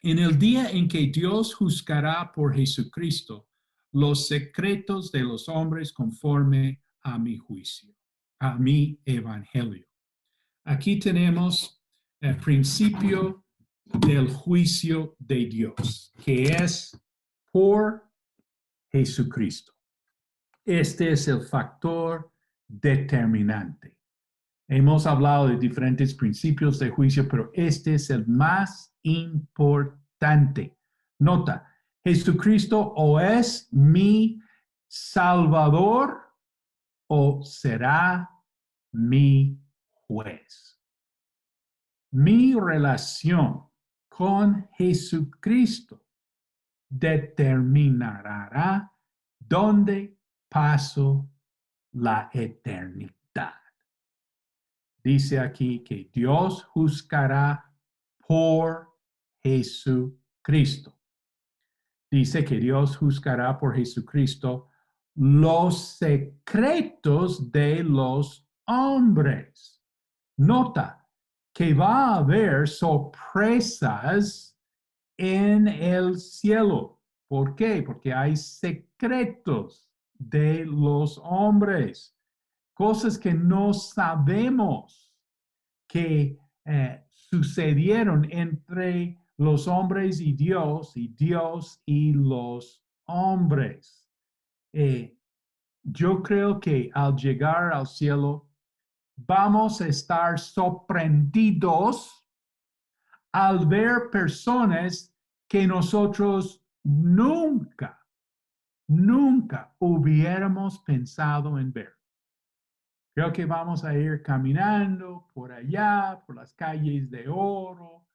En el día en que Dios juzgará por Jesucristo los secretos de los hombres conforme a mi juicio, a mi evangelio. Aquí tenemos el principio del juicio de Dios, que es por Jesucristo. Este es el factor determinante. Hemos hablado de diferentes principios de juicio, pero este es el más importante. Nota, Jesucristo o es mi Salvador o será mi juez. Mi relación con Jesucristo determinará dónde paso la eternidad. Dice aquí que Dios juzgará por Jesucristo. Dice que Dios juzgará por Jesucristo los secretos de los hombres. Nota que va a haber sorpresas en el cielo. ¿Por qué? Porque hay secretos de los hombres, cosas que no sabemos que sucedieron entre los hombres y Dios y los hombres. Yo creo que al llegar al cielo vamos a estar sorprendidos al ver personas que nosotros nunca hubiéramos pensado en ver. Creo que vamos a ir caminando por allá, por las calles de oro,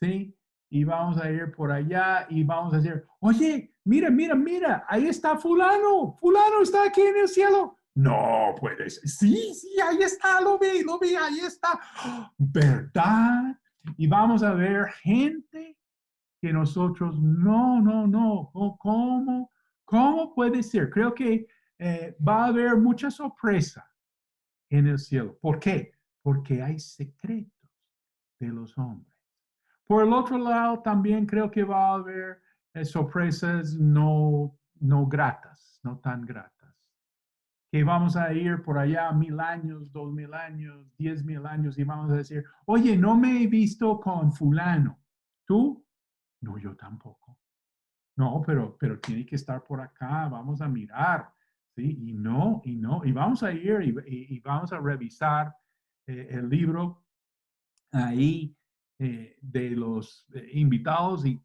¿sí? Y vamos a ir por allá y vamos a decir, oye, mira, ahí está fulano está aquí en el cielo. No puede ser. Sí, ahí está, lo vi, ahí está. ¿Verdad? Y vamos a ver gente que nosotros, no, ¿cómo puede ser? Creo que va a haber mucha sorpresa en el cielo. ¿Por qué? Porque hay secretos de los hombres. Por el otro lado, también creo que va a haber sorpresas no gratas, no tan gratas. Que vamos a ir por allá 1000 años, 2000 años, 10,000 años y vamos a decir, oye, no me he visto con fulano. ¿Tú? No, yo tampoco. No, pero tiene que estar por acá, vamos a mirar, ¿sí? Y vamos a ir y vamos a revisar el libro ahí de los invitados y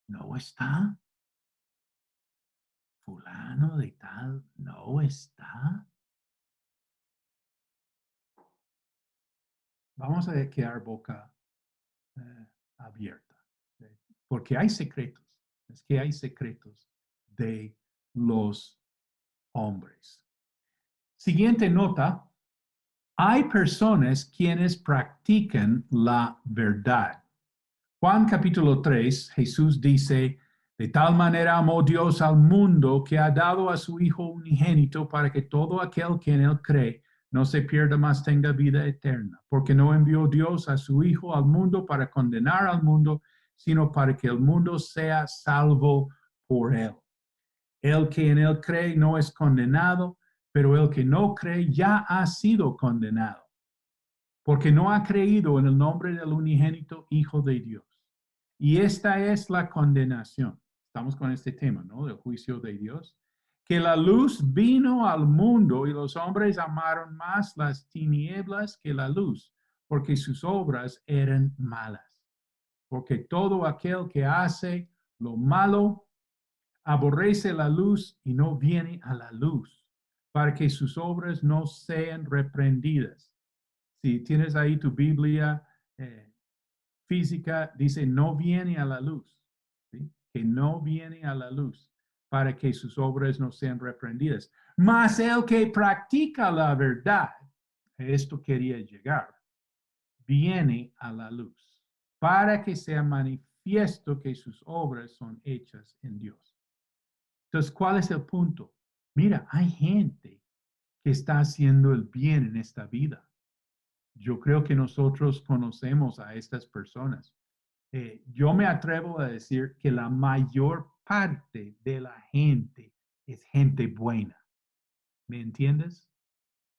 no está, fulano de tal, no está. Vamos a quedar boca abierta, porque hay secretos, es que hay secretos de los hombres. Siguiente nota, Hay personas quienes practican la verdad. Juan capítulo 3, Jesús dice, de tal manera amó Dios al mundo que ha dado a su Hijo unigénito para que todo aquel que en él cree no se pierda, mas tenga vida eterna. Porque no envió Dios a su Hijo al mundo para condenar al mundo, sino para que el mundo sea salvo por él. El que en él cree no es condenado, pero el que no cree ya ha sido condenado, porque no ha creído en el nombre del unigénito Hijo de Dios. Y esta es la condenación. Estamos con este tema, ¿no? Del juicio de Dios. Que la luz vino al mundo y los hombres amaron más las tinieblas que la luz, porque sus obras eran malas. Porque todo aquel que hace lo malo aborrece la luz y no viene a la luz, para que sus obras no sean reprendidas. Si tienes ahí tu Biblia física, dice no viene a la luz, ¿sí? Que no viene a la luz para que sus obras no sean reprendidas. Mas el que practica la verdad, esto quería llegar, viene a la luz para que sea manifiesto que sus obras son hechas en Dios. Entonces, ¿cuál es el punto? Mira, hay gente que está haciendo el bien en esta vida. Yo creo que nosotros conocemos a estas personas. Yo me atrevo a decir que la mayor parte de la gente es gente buena. ¿Me entiendes?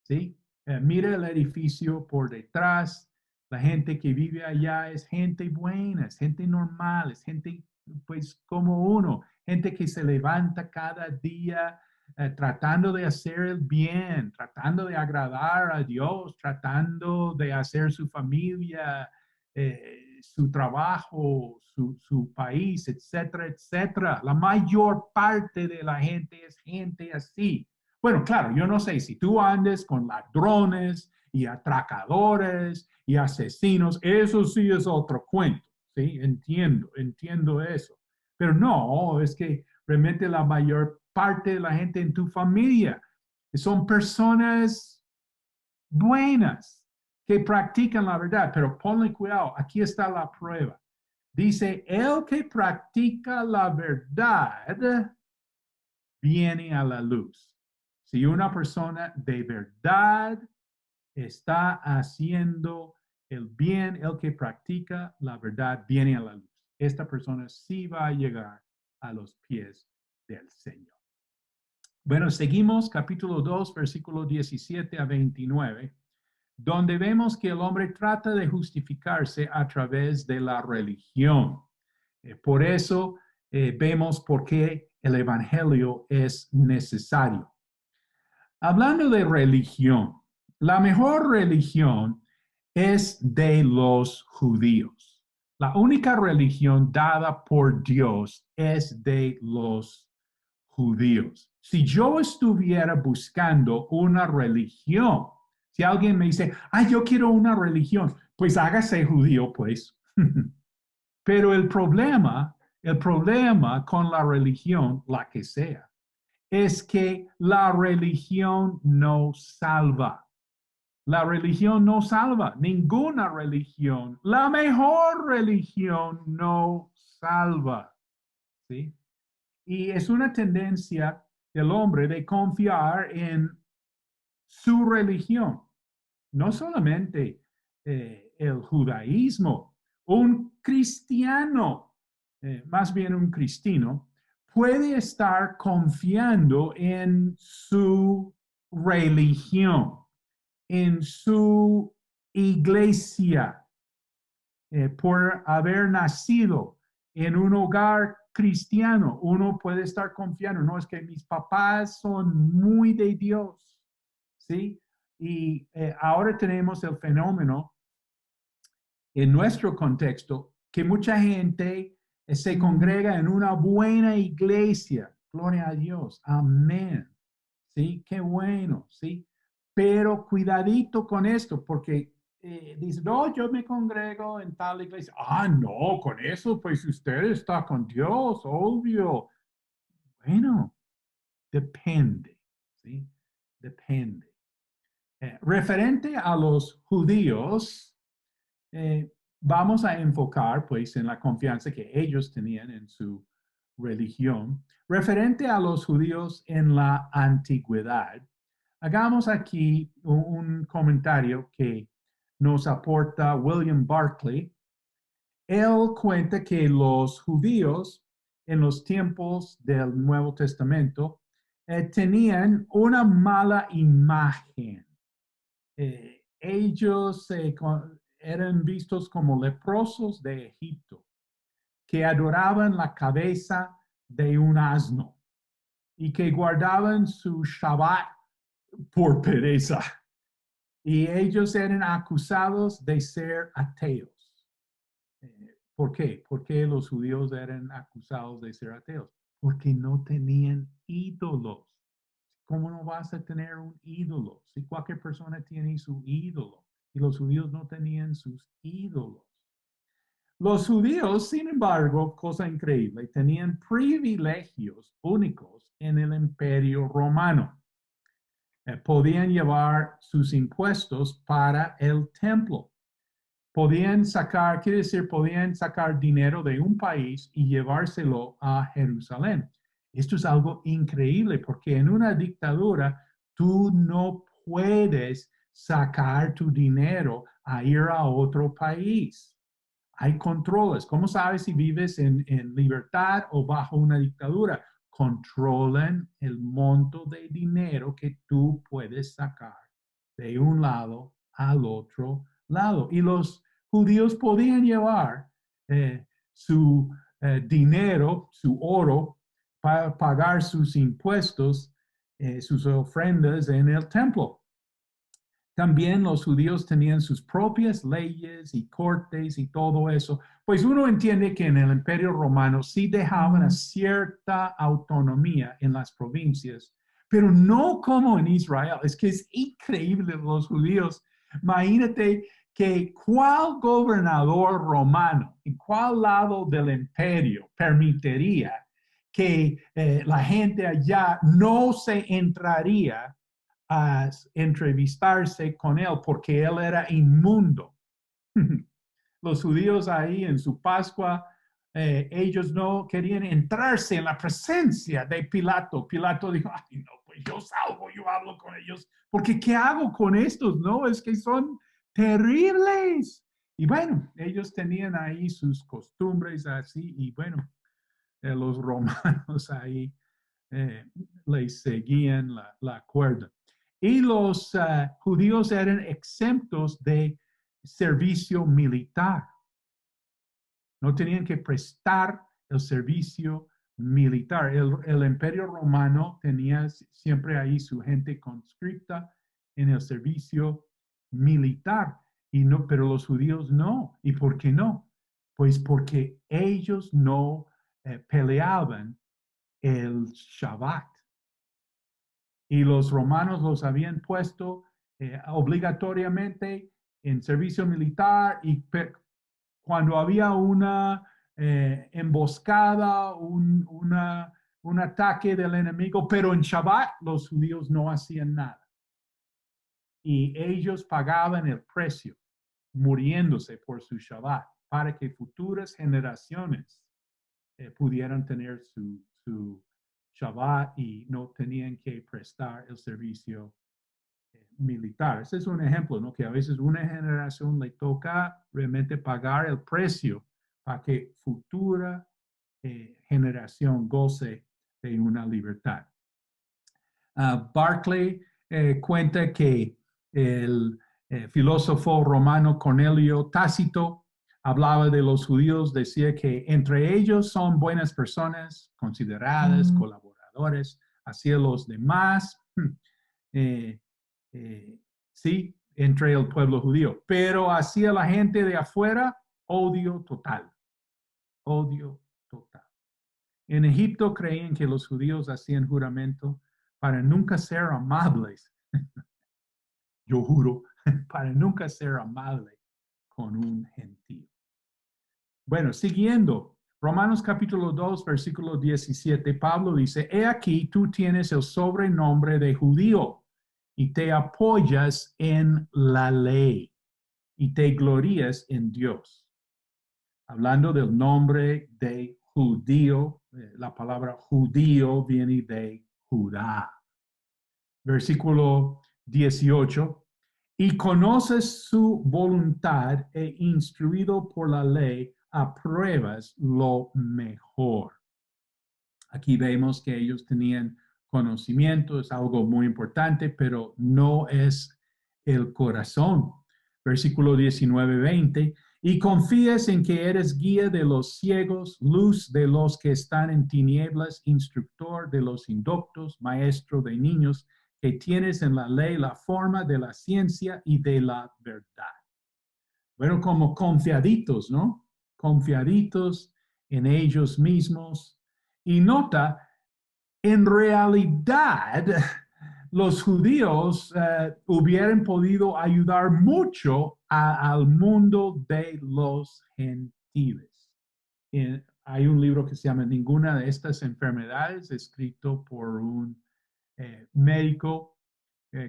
¿Sí? Mira el edificio por detrás. La gente que vive allá es gente buena, es gente normal, es gente pues como uno, gente que se levanta cada día tratando de hacer el bien, tratando de agradar a Dios, tratando de hacer su familia, su trabajo, su país, etcétera, etcétera. La mayor parte de la gente es gente así. Bueno, claro, yo no sé si tú andes con ladrones y atracadores y asesinos, eso sí es otro cuento, ¿sí? Entiendo eso. Pero no, es que realmente la mayor parte de la gente en tu familia son personas buenas que practican la verdad, pero ponle cuidado, aquí está la prueba. Dice, el que practica la verdad viene a la luz. Si una persona de verdad está haciendo el bien, el que practica la verdad viene a la luz. Esta persona sí va a llegar a los pies del Señor. Bueno, seguimos capítulo 2, versículo 17 a 29, donde vemos que el hombre trata de justificarse a través de la religión. Por eso vemos por qué el Evangelio es necesario. Hablando de religión, la mejor religión es de los judíos. La única religión dada por Dios es de los judíos. Si yo estuviera buscando una religión, si alguien me dice, yo quiero una religión, pues hágase judío, pues. Pero el problema con la religión, la que sea, es que la religión no salva. La religión no salva, ninguna religión. La mejor religión no salva. ¿Sí? Y es una tendencia del hombre de confiar en su religión. No solamente el judaísmo, un cristiano, más bien un cristino, puede estar confiando en su religión, en su iglesia, por haber nacido en un hogar cristiano. Uno puede estar confiando, no es que mis papás son muy de Dios, ¿sí? Y ahora tenemos el fenómeno en nuestro contexto que mucha gente se congrega en una buena iglesia. Gloria a Dios. Amén. Sí, qué bueno, sí. Pero cuidadito con esto, porque dice, no, yo me congrego en tal iglesia. No, con eso, pues usted está con Dios, obvio. Bueno, depende, ¿sí? Depende. Referente a los judíos, vamos a enfocar pues en la confianza que ellos tenían en su religión. Referente a los judíos en la antigüedad, hagamos aquí un comentario que nos aporta William Barclay. Él cuenta que los judíos en los tiempos del Nuevo Testamento tenían una mala imagen. Ellos eran vistos como leprosos de Egipto, que adoraban la cabeza de un asno y que guardaban su Shabbat por pereza. Y ellos eran acusados de ser ateos. ¿Por qué? ¿Por qué los judíos eran acusados de ser ateos? Porque no tenían ídolos. ¿Cómo no vas a tener un ídolo? Si cualquier persona tiene su ídolo y los judíos no tenían sus ídolos. Los judíos, sin embargo, cosa increíble, tenían privilegios únicos en el Imperio Romano. Podían llevar sus impuestos para el templo. Podían sacar, quiere decir, podían sacar dinero de un país y llevárselo a Jerusalén. Esto es algo increíble porque en una dictadura tú no puedes sacar tu dinero a ir a otro país. Hay controles. ¿Cómo sabes si vives en libertad o bajo una dictadura? Controlan el monto de dinero que tú puedes sacar de un lado al otro lado. Y los judíos podían llevar su dinero, su oro, para pagar sus impuestos, sus ofrendas en el templo. También los judíos tenían sus propias leyes y cortes y todo eso. Pues uno entiende que en el Imperio Romano sí dejaban cierta autonomía en las provincias, pero no como en Israel. Es que es increíble los judíos. Imagínate que cuál gobernador romano, en cuál lado del imperio permitiría que la gente allá no se entraría a entrevistarse con él porque él era inmundo. Los judíos ahí en su Pascua, ellos no querían entrarse en la presencia de Pilato. Pilato dijo, ay, no, pues yo salgo, yo hablo con ellos, porque ¿qué hago con estos? No, es que son terribles. Y bueno, ellos tenían ahí sus costumbres así, y bueno, los romanos ahí les seguían la cuerda. Y los judíos eran exentos de servicio militar. No tenían que prestar el servicio militar. El Imperio Romano tenía siempre ahí su gente conscripta en el servicio militar. Y no, pero los judíos no. ¿Y por qué no? Pues porque ellos no peleaban el Shabbat. Y los romanos los habían puesto obligatoriamente en servicio militar y cuando había una emboscada, un ataque del enemigo, pero en Shabbat los judíos no hacían nada. Y ellos pagaban el precio, muriéndose por su Shabbat, para que futuras generaciones pudieran tener su Shabbat y no tenían que prestar el servicio militar. Ese es un ejemplo, ¿no? Que a veces una generación le toca realmente pagar el precio para que futura generación goce de una libertad. Barclay cuenta que el filósofo romano Cornelio Tácito hablaba de los judíos, decía que entre ellos son buenas personas, consideradas, colaboradores, hacia los demás. Sí, entre el pueblo judío, pero hacia la gente de afuera, odio total. Odio total. En Egipto creían que los judíos hacían juramento para nunca ser amables. Yo juro, para nunca ser amable con un gentío. Bueno, siguiendo, Romanos capítulo 2, versículo 17, Pablo dice, he aquí tú tienes el sobrenombre de judío y te apoyas en la ley y te glorías en Dios. Hablando del nombre de judío, la palabra judío viene de Judá. Versículo 18. Y conoces su voluntad e instruido por la ley, apruebas lo mejor. Aquí vemos que ellos tenían conocimiento, es algo muy importante, pero no es el corazón. Versículo 19-20. Y confías en que eres guía de los ciegos, luz de los que están en tinieblas, instructor de los indoctos, maestro de niños, que tienes en la ley la forma de la ciencia y de la verdad. Bueno, como confiaditos, ¿no? Confiaditos en ellos mismos. Y nota, en realidad, los judíos hubieran podido ayudar mucho al mundo de los gentiles. Hay un libro que se llama Ninguna de estas enfermedades, escrito por un médico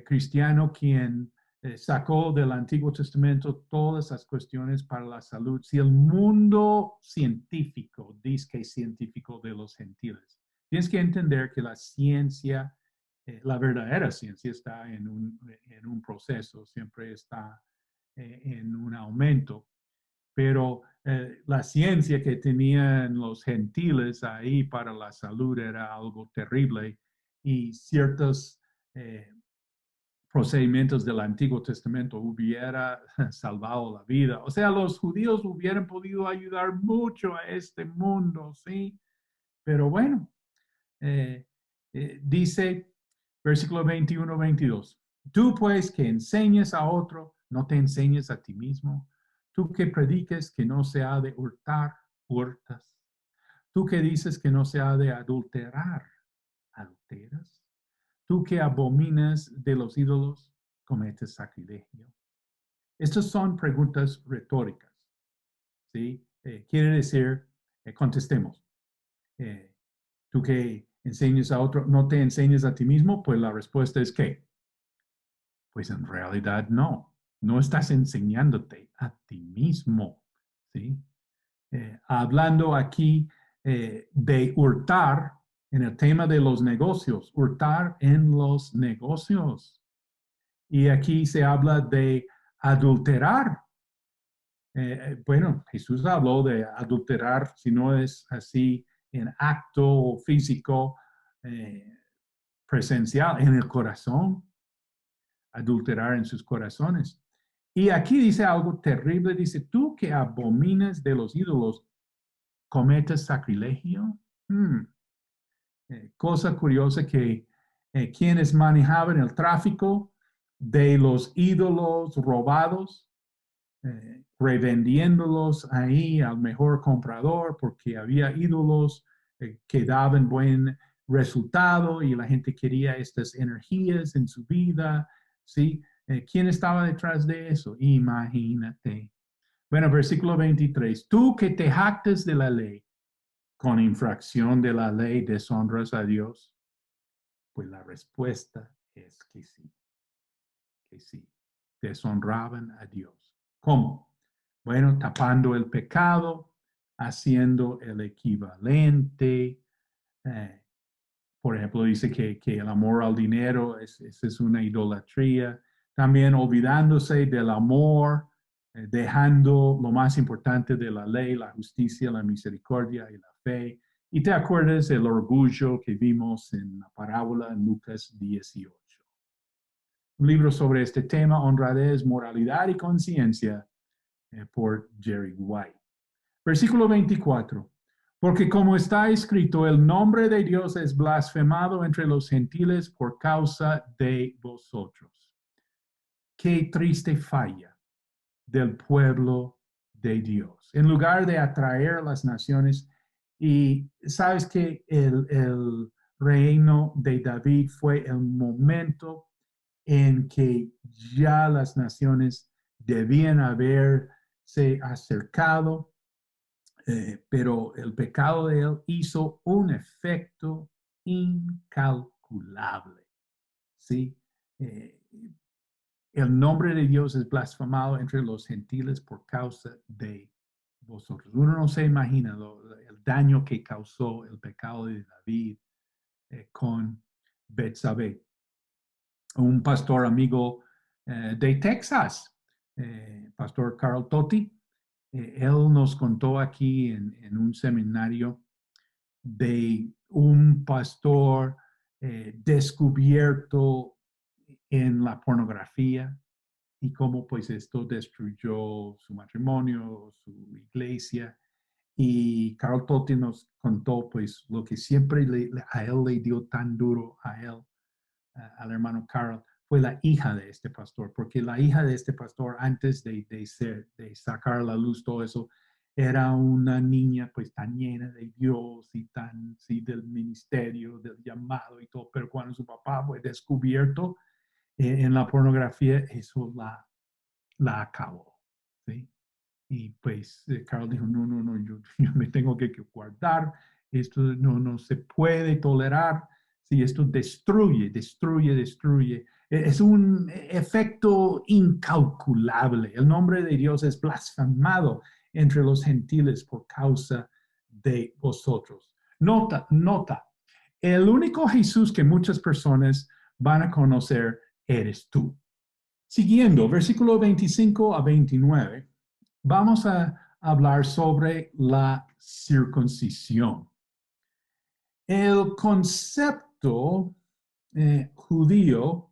cristiano quien sacó del Antiguo Testamento todas las cuestiones para la salud. Si el mundo científico, dice que es científico de los gentiles, tienes que entender que la ciencia, la verdadera ciencia está en un proceso, siempre está en un aumento, pero la ciencia que tenían los gentiles ahí para la salud era algo terrible y ciertos procedimientos del Antiguo Testamento hubiera salvado la vida. O sea, los judíos hubieran podido ayudar mucho a este mundo, ¿sí? Pero bueno, dice versículo 21-22, tú pues que enseñes a otro, no te enseñes a ti mismo. Tú que prediques que no se ha de hurtar, hurtas. Tú que dices que no se ha de adulterar, adulteras. Tú que abominas de los ídolos, cometes sacrilegio. Estas son preguntas retóricas, ¿sí? Quiere decir, contestemos. Tú que enseñas a otro, no te enseñas a ti mismo, pues la respuesta es ¿qué? Pues en realidad no. No estás enseñándote a ti mismo, ¿sí? Hablando aquí de hurtar en el tema de los negocios, hurtar en los negocios. Y aquí se habla de adulterar. Bueno, Jesús habló de adulterar, si no es así en acto físico, presencial, en el corazón, adulterar en sus corazones. Y aquí dice algo terrible, dice, tú que abominas de los ídolos, cometes sacrilegio. Cosa curiosa que quienes manejaban el tráfico de los ídolos robados, revendiéndolos ahí al mejor comprador porque había ídolos que daban buen resultado y la gente quería estas energías en su vida, ¿sí? ¿Quién estaba detrás de eso? Imagínate. Bueno, versículo 23. Tú que te jactas de la ley, con infracción de la ley deshonras a Dios. Pues la respuesta es que sí. Deshonraban a Dios. ¿Cómo? Bueno, tapando el pecado, haciendo el equivalente. Por ejemplo, dice que el amor al dinero es una idolatría. También olvidándose del amor, dejando lo más importante de la ley, la justicia, la misericordia y la fe. Y te acuerdas del orgullo que vimos en la parábola en Lucas 18. Un libro sobre este tema, honradez, moralidad y conciencia, por Jerry White. Versículo 24. Porque como está escrito, el nombre de Dios es blasfemado entre los gentiles por causa de vosotros. Qué triste falla del pueblo de Dios. En lugar de atraer a las naciones, y sabes que el reino de David fue el momento en que ya las naciones debían haberse acercado, pero el pecado de él hizo un efecto incalculable, ¿sí? el nombre de Dios es blasfemado entre los gentiles por causa de vosotros. Uno no se imagina el daño que causó el pecado de David con Betsabé. Un pastor amigo de Texas, pastor Carl Totti, él nos contó aquí en un seminario de un pastor descubierto en la pornografía y cómo pues esto destruyó su matrimonio, su iglesia. Y Carl Totti nos contó pues lo que siempre a él le dio tan duro a él, al hermano Carl, fue la hija de este pastor, porque la hija de este pastor, antes de sacar a la luz todo eso, era una niña pues tan llena de Dios y tan, sí, del ministerio, del llamado y todo, pero cuando su papá fue descubierto en la pornografía, eso la acabó, ¿sí? Y pues Carl dijo, no, yo me tengo que guardar, esto no se puede tolerar, si esto destruye. Es un efecto incalculable. El nombre de Dios es blasfemado entre los gentiles por causa de vosotros. Nota, el único Jesús que muchas personas van a conocer eres tú. Siguiendo, versículo 25 a 29. Vamos a hablar sobre la circuncisión. El concepto judío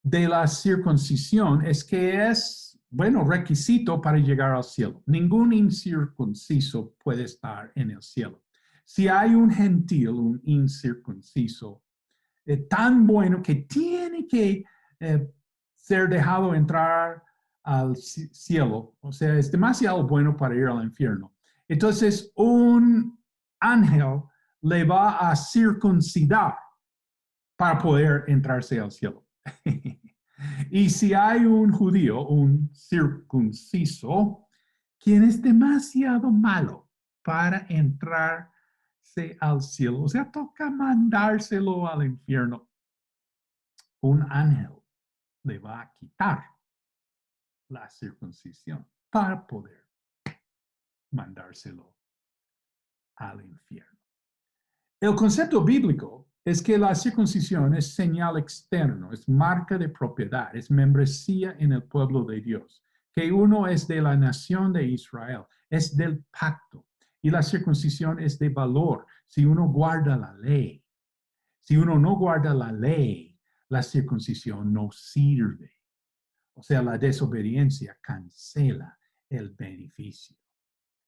de la circuncisión es que es, bueno, requisito para llegar al cielo. Ningún incircunciso puede estar en el cielo. Si hay un gentil, un incircunciso, tan bueno que tiene que ser dejado entrar al cielo, o sea, es demasiado bueno para ir al infierno. Entonces, un ángel le va a circuncidar para poder entrarse al cielo. Y si hay un judío, un circunciso, quien es demasiado malo para entrarse al cielo, o sea, toca mandárselo al infierno, un ángel le va a quitar la circuncisión para poder mandárselo al infierno. El concepto bíblico es que la circuncisión es señal externo, es marca de propiedad, es membresía en el pueblo de Dios, que uno es de la nación de Israel, es del pacto, y la circuncisión es de valor si uno guarda la ley. Si uno no guarda la ley, la circuncisión no sirve. O sea, la desobediencia cancela el beneficio.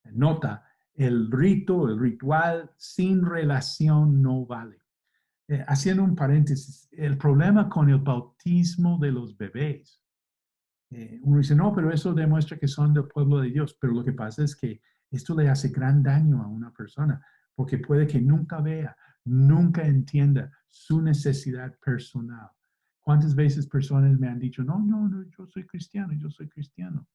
Nota, el rito, el ritual sin relación no vale. Haciendo un paréntesis, el problema con el bautismo de los bebés. Uno dice, no, pero eso demuestra que son del pueblo de Dios, pero lo que pasa es que esto le hace gran daño a una persona, porque puede que nunca vea, nunca entienda su necesidad personal. ¿Cuántas veces personas me han dicho, no, yo soy cristiano, yo soy cristiano?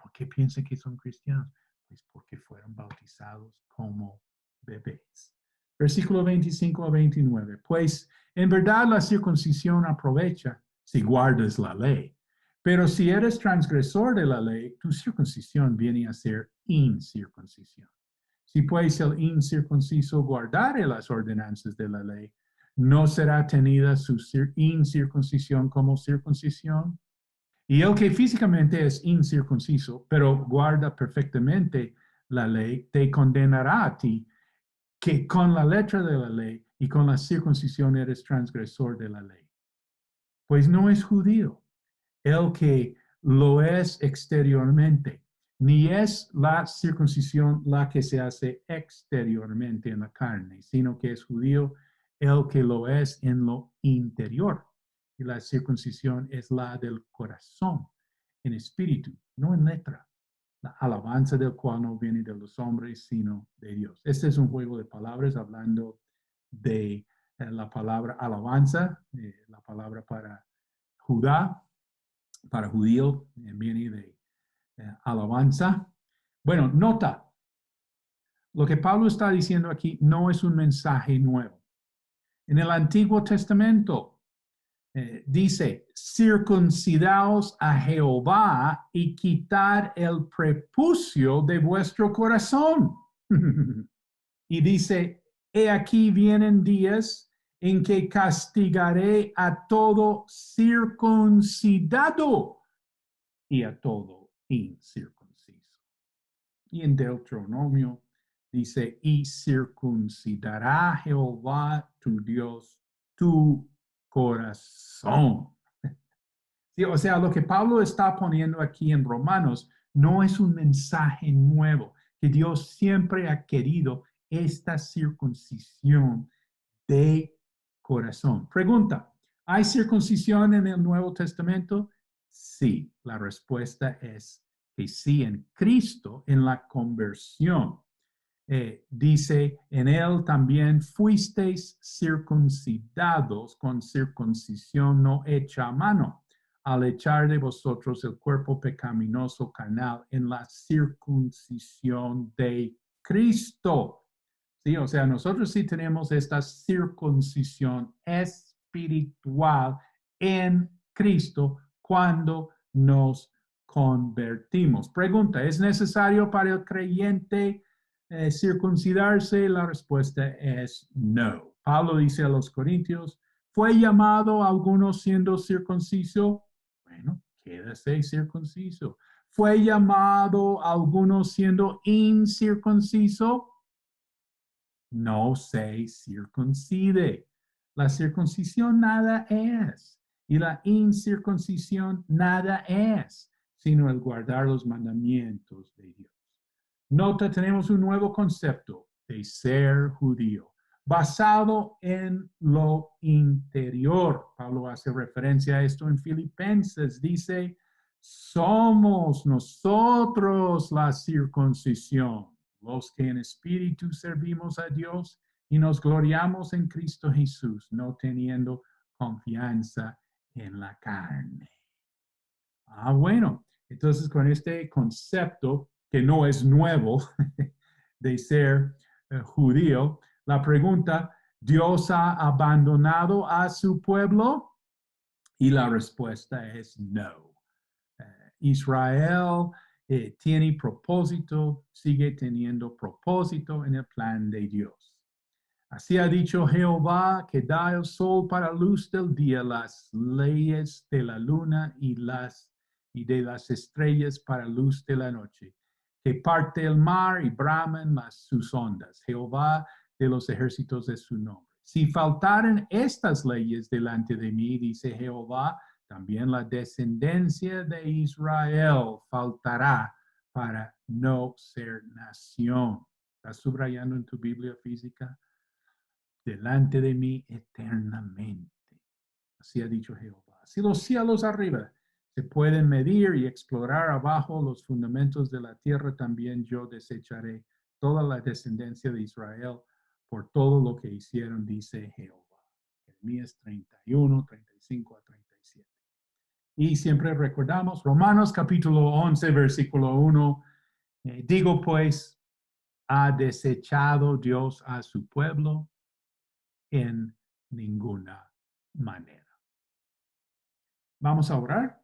¿Por qué piensan que son cristianos? Pues porque fueron bautizados como bebés. Versículo 25 a 29. Pues en verdad la circuncisión aprovecha si guardas la ley. Pero si eres transgresor de la ley, tu circuncisión viene a ser incircuncisión. Si pues el incircunciso guardare las ordenanzas de la ley, ¿no será tenida su incircuncisión como circuncisión? Y el que físicamente es incircunciso, pero guarda perfectamente la ley, te condenará a ti, que con la letra de la ley y con la circuncisión eres transgresor de la ley. Pues no es judío el que lo es exteriormente, ni es la circuncisión la que se hace exteriormente en la carne, sino que es judío el que lo es en lo interior. Y la circuncisión es la del corazón, en espíritu, no en letra. La alabanza del cual no viene de los hombres, sino de Dios. Este es un juego de palabras hablando de la palabra alabanza, la palabra para Judá, para judío, viene de alabanza. Bueno, nota, lo que Pablo está diciendo aquí no es un mensaje nuevo. En el Antiguo Testamento, Dice, circuncidaos a Jehová y quitad el prepucio de vuestro corazón. Y dice, he aquí vienen días en que castigaré a todo circuncidado y a todo incircunciso. Y en Deuteronomio dice, y circuncidará Jehová tu Dios tu corazón. Sí, o sea, lo que Pablo está poniendo aquí en Romanos no es un mensaje nuevo, que Dios siempre ha querido esta circuncisión de corazón. Pregunta, ¿hay circuncisión en el Nuevo Testamento? Sí, la respuesta es que sí, en Cristo, en la conversión. Dice, en él también fuisteis circuncidados con circuncisión no hecha a mano, al echar de vosotros el cuerpo pecaminoso carnal en la circuncisión de Cristo. Sí, o sea, nosotros sí tenemos esta circuncisión espiritual en Cristo cuando nos convertimos. Pregunta, ¿es necesario para el creyente circuncidarse? La respuesta es no. Pablo dice a los Corintios, ¿fue llamado a algunos siendo circunciso? Bueno, quédese circunciso. ¿Fue llamado a algunos siendo incircunciso? No se circuncide. La circuncisión nada es y la incircuncisión nada es, sino el guardar los mandamientos de Dios. Nota, tenemos un nuevo concepto de ser judío, basado en lo interior. Pablo hace referencia a esto en Filipenses. Dice, somos nosotros la circuncisión, los que en espíritu servimos a Dios y nos gloriamos en Cristo Jesús, no teniendo confianza en la carne. Bueno, entonces con este concepto que no es nuevo de ser judío, la pregunta, ¿Dios ha abandonado a su pueblo? Y la respuesta es no. Israel tiene propósito, sigue teniendo propósito en el plan de Dios. Así ha dicho Jehová, que da el sol para luz del día, las leyes de la luna y de las estrellas para luz de la noche, que parte el mar y braman sus ondas, Jehová de los ejércitos de su nombre. Si faltaran estas leyes delante de mí, dice Jehová, también la descendencia de Israel faltará para no ser nación. ¿Estás subrayando en tu Biblia física? Delante de mí eternamente. Así ha dicho Jehová. Si los cielos arriba se pueden medir y explorar abajo los fundamentos de la tierra, también yo desecharé toda la descendencia de Israel por todo lo que hicieron, dice Jehová. Jeremías 31, 35 a 37. Y siempre recordamos Romanos capítulo 11, versículo 1. Digo pues, ¿ha desechado Dios a su pueblo? En ninguna manera. Vamos a orar.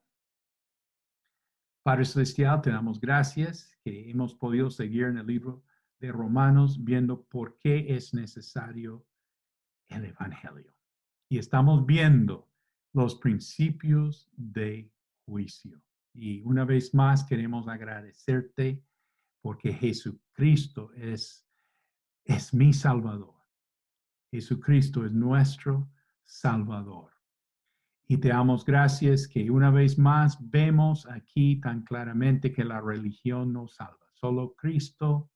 Padre Celestial, te damos gracias que hemos podido seguir en el libro de Romanos viendo por qué es necesario el Evangelio. Y estamos viendo los principios de juicio. Y una vez más queremos agradecerte porque Jesucristo es mi Salvador. Jesucristo es nuestro Salvador. Y te damos gracias que una vez más vemos aquí tan claramente que la religión no salva. Solo Cristo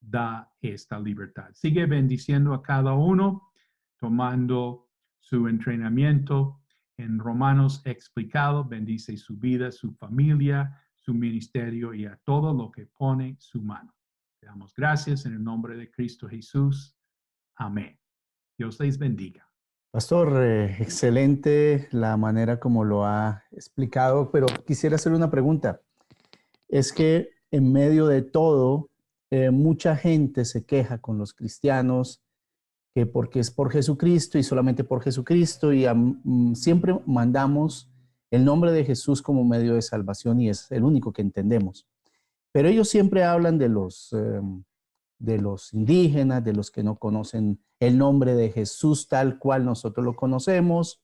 da esta libertad. Sigue bendiciendo a cada uno, tomando su entrenamiento en Romanos explicado. Bendice su vida, su familia, su ministerio y a todo lo que pone su mano. Te damos gracias en el nombre de Cristo Jesús. Amén. Dios les bendiga. Pastor, excelente la manera como lo ha explicado, pero quisiera hacer una pregunta. Es que en medio de todo, mucha gente se queja con los cristianos que porque es por Jesucristo y solamente por Jesucristo, y siempre mandamos el nombre de Jesús como medio de salvación y es el único que entendemos. Pero ellos siempre hablan de los indígenas, de los que no conocen el nombre de Jesús tal cual nosotros lo conocemos,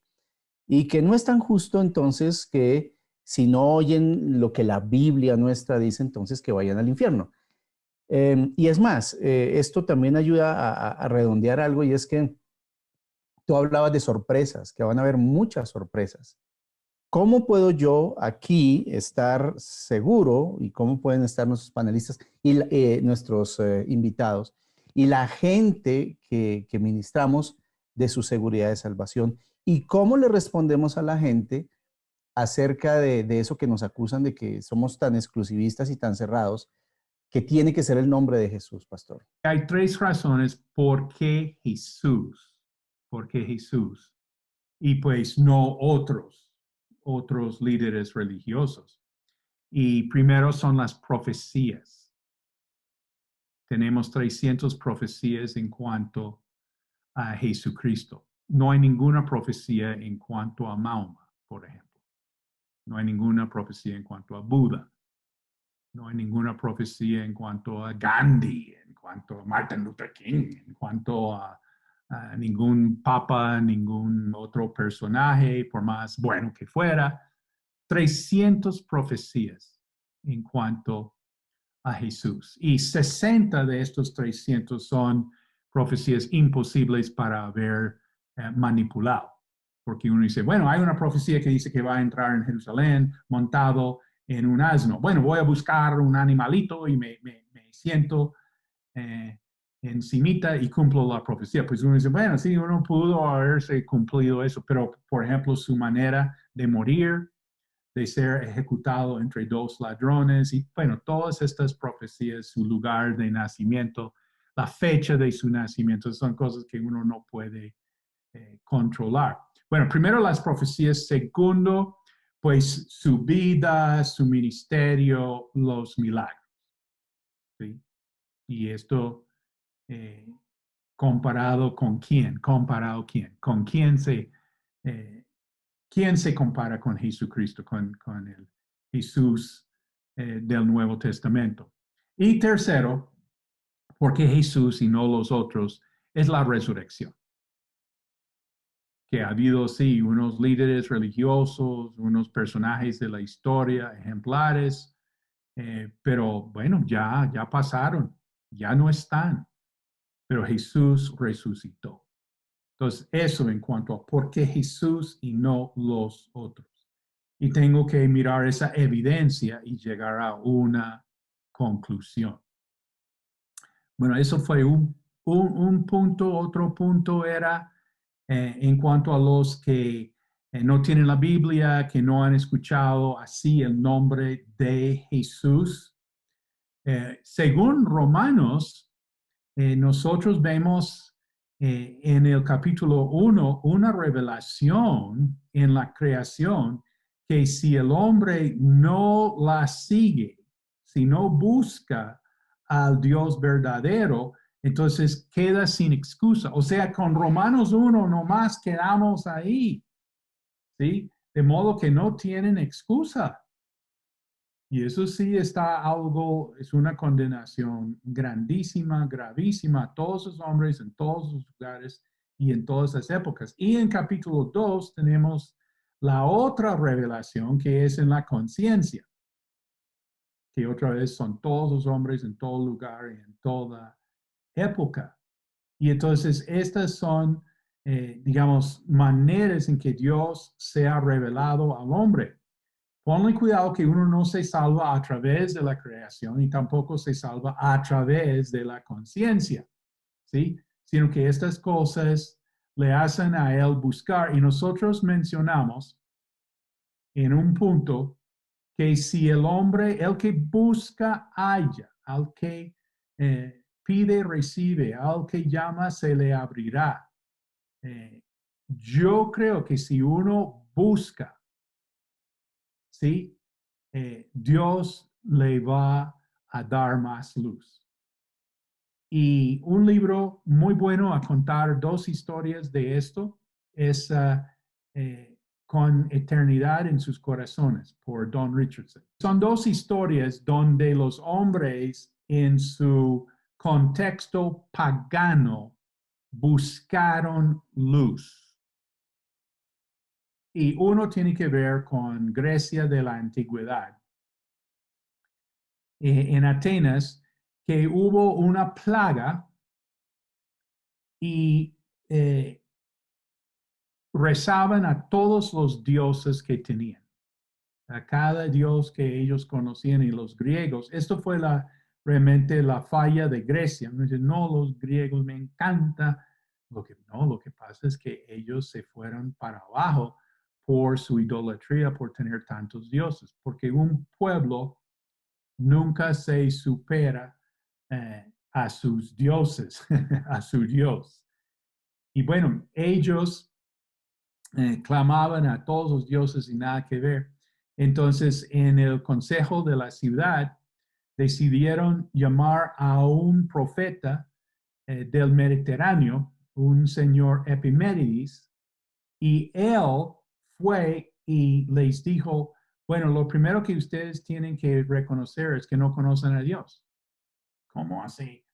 y que no es tan justo entonces que si no oyen lo que la Biblia nuestra dice, entonces que vayan al infierno. Y es más, esto también ayuda a redondear algo, y es que tú hablabas de sorpresas, que van a haber muchas sorpresas. ¿Cómo puedo yo aquí estar seguro y cómo pueden estar nuestros panelistas y nuestros invitados y la gente que ministramos de su seguridad de salvación? ¿Y cómo le respondemos a la gente acerca de eso que nos acusan de que somos tan exclusivistas y tan cerrados, que tiene que ser el nombre de Jesús, pastor? Hay tres razones por qué Jesús. ¿Por qué Jesús? Y pues no otros líderes religiosos. Y primero son las profecías. Tenemos 300 profecías en cuanto a Jesucristo. No hay ninguna profecía en cuanto a Mahoma, por ejemplo. No hay ninguna profecía en cuanto a Buda. No hay ninguna profecía en cuanto a Gandhi, en cuanto a Martin Luther King, en cuanto a ningún papa, ningún otro personaje, por más bueno que fuera. 300 profecías en cuanto a Jesús. Y 60 de estos 300 son profecías imposibles para haber manipulado. Porque uno dice, bueno, hay una profecía que dice que va a entrar en Jerusalén montado en un asno. Bueno, voy a buscar un animalito y me siento encimita y cumplo la profecía. Pues uno dice, bueno, sí, uno pudo haberse cumplido eso, pero por ejemplo, su manera de morir, de ser ejecutado entre dos ladrones y bueno, todas estas profecías, su lugar de nacimiento, la fecha de su nacimiento, son cosas que uno no puede controlar. Bueno, primero las profecías, segundo, pues su vida, su ministerio, los milagros. ¿Sí? Y esto comparado con quién, comparado quién, con quién se compara con Jesucristo, con el Jesús del Nuevo Testamento. Y tercero, porque Jesús y no los otros, es la resurrección. Que ha habido, sí, unos líderes religiosos, unos personajes de la historia ejemplares, pero bueno, ya pasaron, ya no están, pero Jesús resucitó. Entonces, eso en cuanto a por qué Jesús y no los otros. Y tengo que mirar esa evidencia y llegar a una conclusión. Bueno, eso fue un punto. Otro punto era en cuanto a los que no tienen la Biblia, que no han escuchado así el nombre de Jesús. Según Romanos, nosotros vemos en el capítulo 1 una revelación en la creación que si el hombre no la sigue, si no busca al Dios verdadero, entonces queda sin excusa. O sea, con Romanos 1 nomás quedamos ahí, ¿sí? De modo que no tienen excusa. Y eso sí está algo, es una condenación grandísima, gravísima a todos los hombres en todos los lugares y en todas las épocas. Y en capítulo 2 tenemos la otra revelación que es en la conciencia, que otra vez son todos los hombres en todo lugar y en toda época. Y entonces estas son, digamos, maneras en que Dios se ha revelado al hombre. Ponle cuidado que uno no se salva a través de la creación y tampoco se salva a través de la conciencia, ¿sí? Sino que estas cosas le hacen a él buscar. Y nosotros mencionamos en un punto que si el hombre, el que busca, halla, al que pide, recibe, al que llama, se le abrirá. Yo creo que si uno busca, ¿sí? Dios le va a dar más luz. Y un libro muy bueno a contar dos historias de esto es Con Eternidad en sus Corazones, por Don Richardson. Son dos historias donde los hombres en su contexto pagano buscaron luz. Y uno tiene que ver con Grecia de la antigüedad. En Atenas, que hubo una plaga y rezaban a todos los dioses que tenían, a cada dios que ellos conocían, y los griegos. Esto fue realmente la falla de Grecia. Me dicen, no, los griegos me encanta. Lo que pasa es que ellos se fueron para abajo por su idolatría, por tener tantos dioses, porque un pueblo nunca se supera a sus dioses, a su Dios. Y bueno, ellos clamaban a todos los dioses y nada que ver. Entonces, en el consejo de la ciudad, decidieron llamar a un profeta del Mediterráneo, un señor Epimenides, y él fue y les dijo, bueno, lo primero que ustedes tienen que reconocer es que no conocen a Dios. ¿Cómo así?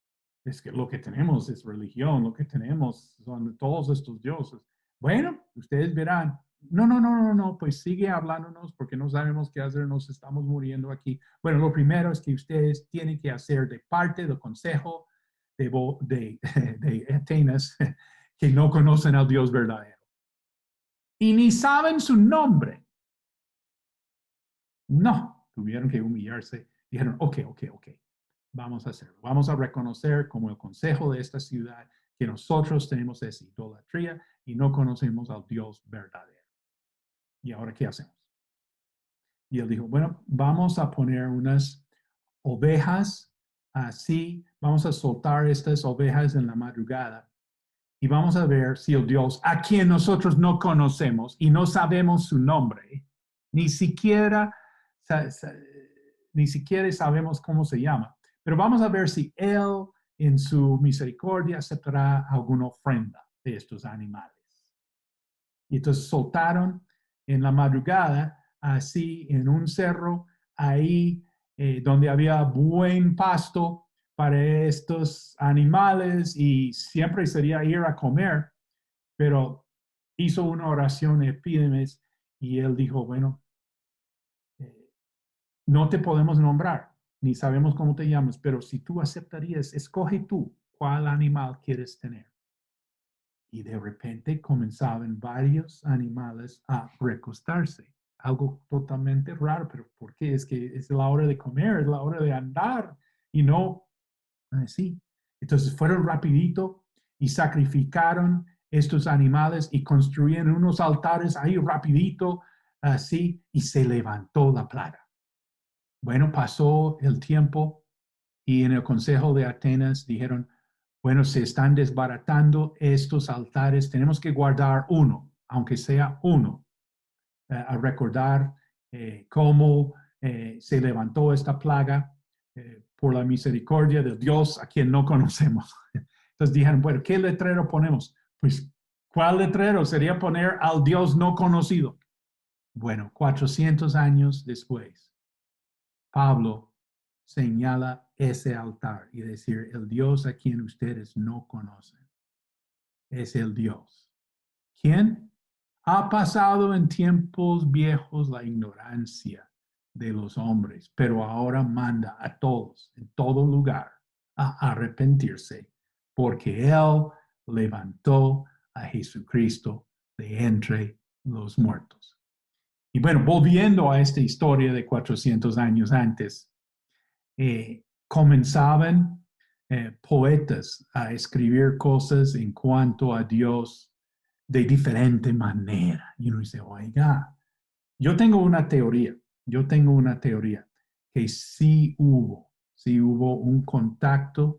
Es que lo que tenemos es religión, lo que tenemos son todos estos dioses. Bueno, ustedes verán. No, pues sigue hablándonos porque no sabemos qué hacer, nos estamos muriendo aquí. Bueno, lo primero es que ustedes tienen que hacer de parte del consejo de Atenas que no conocen al Dios verdadero. Y ni saben su nombre. No, tuvieron que humillarse. Dijeron, ok. Vamos a hacerlo. Vamos a reconocer como el consejo de esta ciudad que nosotros tenemos esa idolatría y no conocemos al Dios verdadero. ¿Y ahora qué hacemos? Y él dijo, bueno, vamos a poner unas ovejas así, vamos a soltar estas ovejas en la madrugada y vamos a ver si el Dios a quien nosotros no conocemos y no sabemos su nombre, ni siquiera sabemos cómo se llama, pero vamos a ver si Él en su misericordia aceptará alguna ofrenda de estos animales. Y entonces soltaron en la madrugada, así en un cerro, ahí donde había buen pasto para estos animales y siempre sería ir a comer, pero hizo una oración Epímenes y él dijo, bueno, no te podemos nombrar, ni sabemos cómo te llamas, pero si tú aceptarías, escoge tú cuál animal quieres tener. Y de repente comenzaban varios animales a recostarse. Algo totalmente raro, pero ¿por qué? Es que es la hora de comer, es la hora de andar y no así. Entonces fueron rapidito y sacrificaron estos animales y construyeron unos altares ahí rapidito, así, y se levantó la plaga. Bueno, pasó el tiempo y en el Consejo de Atenas dijeron, bueno, se están desbaratando estos altares, tenemos que guardar uno, aunque sea uno, a recordar cómo se levantó esta plaga por la misericordia de Dios a quien no conocemos. Entonces dijeron, bueno, ¿qué letrero ponemos? Pues, ¿cuál letrero? Sería poner al Dios no conocido. Bueno, 400 años después, Pablo señala ese altar y decir, el Dios a quien ustedes no conocen es el Dios. ¿Quién? Ha pasado en tiempos viejos la ignorancia de los hombres, pero ahora manda a todos, en todo lugar, a arrepentirse, porque Él levantó a Jesucristo de entre los muertos. Y bueno, volviendo a esta historia de 400 años antes, comenzaban poetas a escribir cosas en cuanto a Dios de diferente manera. Y uno dice, oiga, yo tengo una teoría que sí hubo un contacto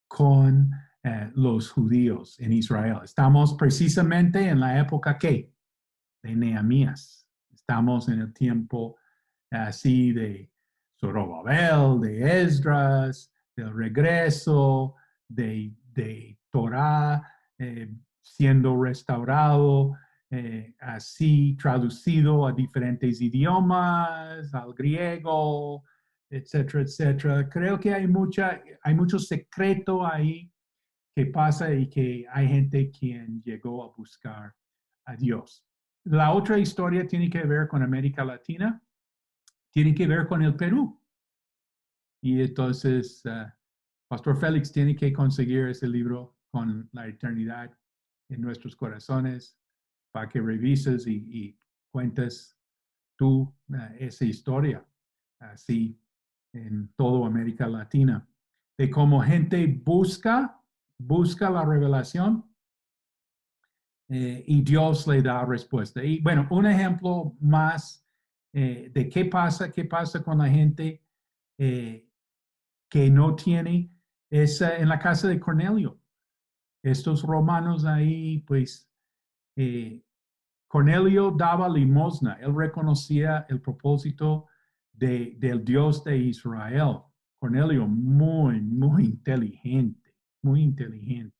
con los judíos en Israel. Estamos precisamente en la época ¿qué? De Nehemías. Estamos en el tiempo así de Zorobabel, de Esdras, del regreso, de Torah siendo restaurado, así traducido a diferentes idiomas, al griego, etcétera, etcétera. Creo que hay mucho secreto ahí que pasa y que hay gente quien llegó a buscar a Dios. La otra historia tiene que ver con América Latina, tiene que ver con el Perú. Y entonces, Pastor Félix tiene que conseguir ese libro con la eternidad en nuestros corazones para que revises y cuentes tú esa historia, así en toda América Latina, de cómo gente busca la revelación y Dios le da respuesta. Y bueno, un ejemplo más de qué pasa con la gente que no tiene es en la casa de Cornelio. Estos romanos ahí, pues, Cornelio daba limosna. Él reconocía el propósito del Dios de Israel. Cornelio muy inteligente, muy inteligente.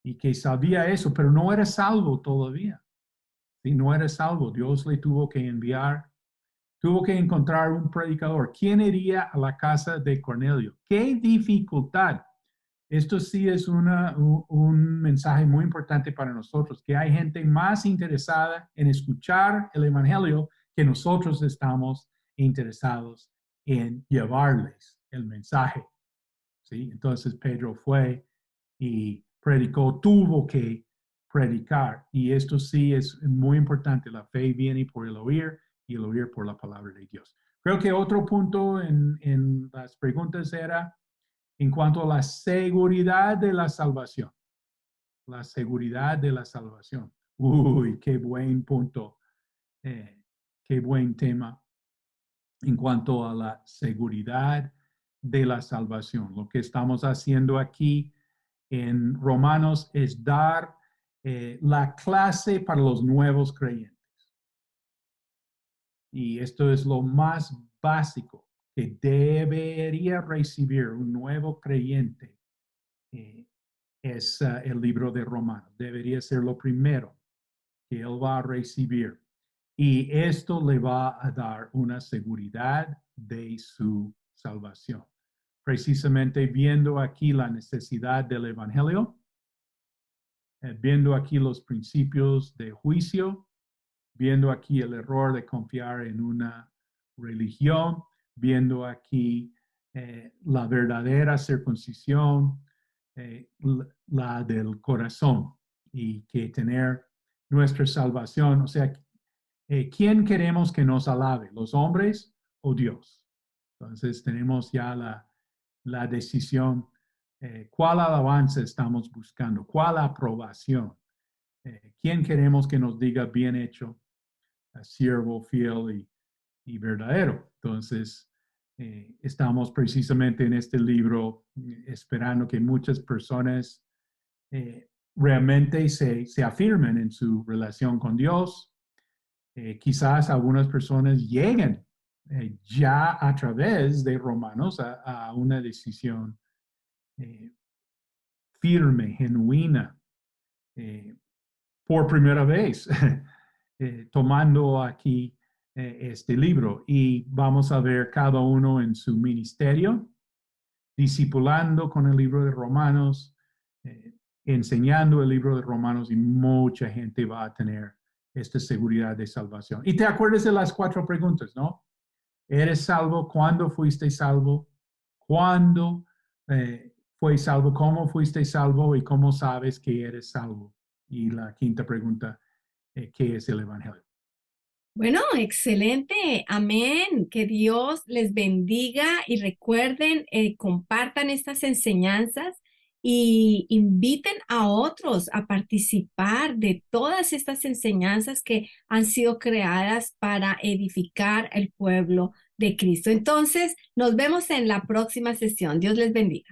Y que sabía eso, pero no era salvo todavía. ¿Sí? No era salvo. Dios le tuvo que enviar, tuvo que encontrar un predicador. ¿Quién iría a la casa de Cornelio? ¡Qué dificultad! Esto sí es un mensaje muy importante para nosotros, que hay gente más interesada en escuchar el Evangelio que nosotros estamos interesados en llevarles el mensaje. ¿Sí? Entonces Pedro fue y predicó, tuvo que predicar. Y esto sí es muy importante. La fe viene por el oír y el oír por la palabra de Dios. Creo que otro punto en las preguntas era en cuanto a la seguridad de la salvación. La seguridad de la salvación. Uy, qué buen punto. Qué buen tema en cuanto a la seguridad de la salvación. Lo que estamos haciendo aquí en Romanos es dar la clase para los nuevos creyentes. Y esto es lo más básico que debería recibir un nuevo creyente. Es el libro de Romanos. Debería ser lo primero que él va a recibir. Y esto le va a dar una seguridad de su salvación. Precisamente viendo aquí la necesidad del Evangelio, viendo aquí los principios de juicio, viendo aquí el error de confiar en una religión, viendo aquí la verdadera circuncisión, la del corazón, y que tener nuestra salvación, o sea, ¿quién queremos que nos alabe? ¿Los hombres o Dios? Entonces tenemos ya la decisión, ¿cuál alabanza estamos buscando? ¿Cuál aprobación? ¿Quién queremos que nos diga bien hecho, siervo fiel y verdadero? Entonces, estamos precisamente en este libro esperando que muchas personas realmente se afirmen en su relación con Dios. Quizás algunas personas lleguen ya a través de Romanos a una decisión firme, genuina, por primera vez, tomando aquí este libro. Y vamos a ver cada uno en su ministerio, discipulando con el libro de Romanos, enseñando el libro de Romanos, y mucha gente va a tener esta seguridad de salvación. Y te acuerdas de las 4 preguntas, ¿no? ¿Eres salvo? ¿Cuándo fuiste salvo? ¿Cuándo fue salvo? ¿Cómo fuiste salvo? ¿Y cómo sabes que eres salvo? Y la 5ª pregunta, ¿qué es el Evangelio? Bueno, excelente. Amén. Que Dios les bendiga y recuerden, compartan estas enseñanzas y inviten a otros a participar de todas estas enseñanzas que han sido creadas para edificar el pueblo de Cristo. Entonces, nos vemos en la próxima sesión. Dios les bendiga.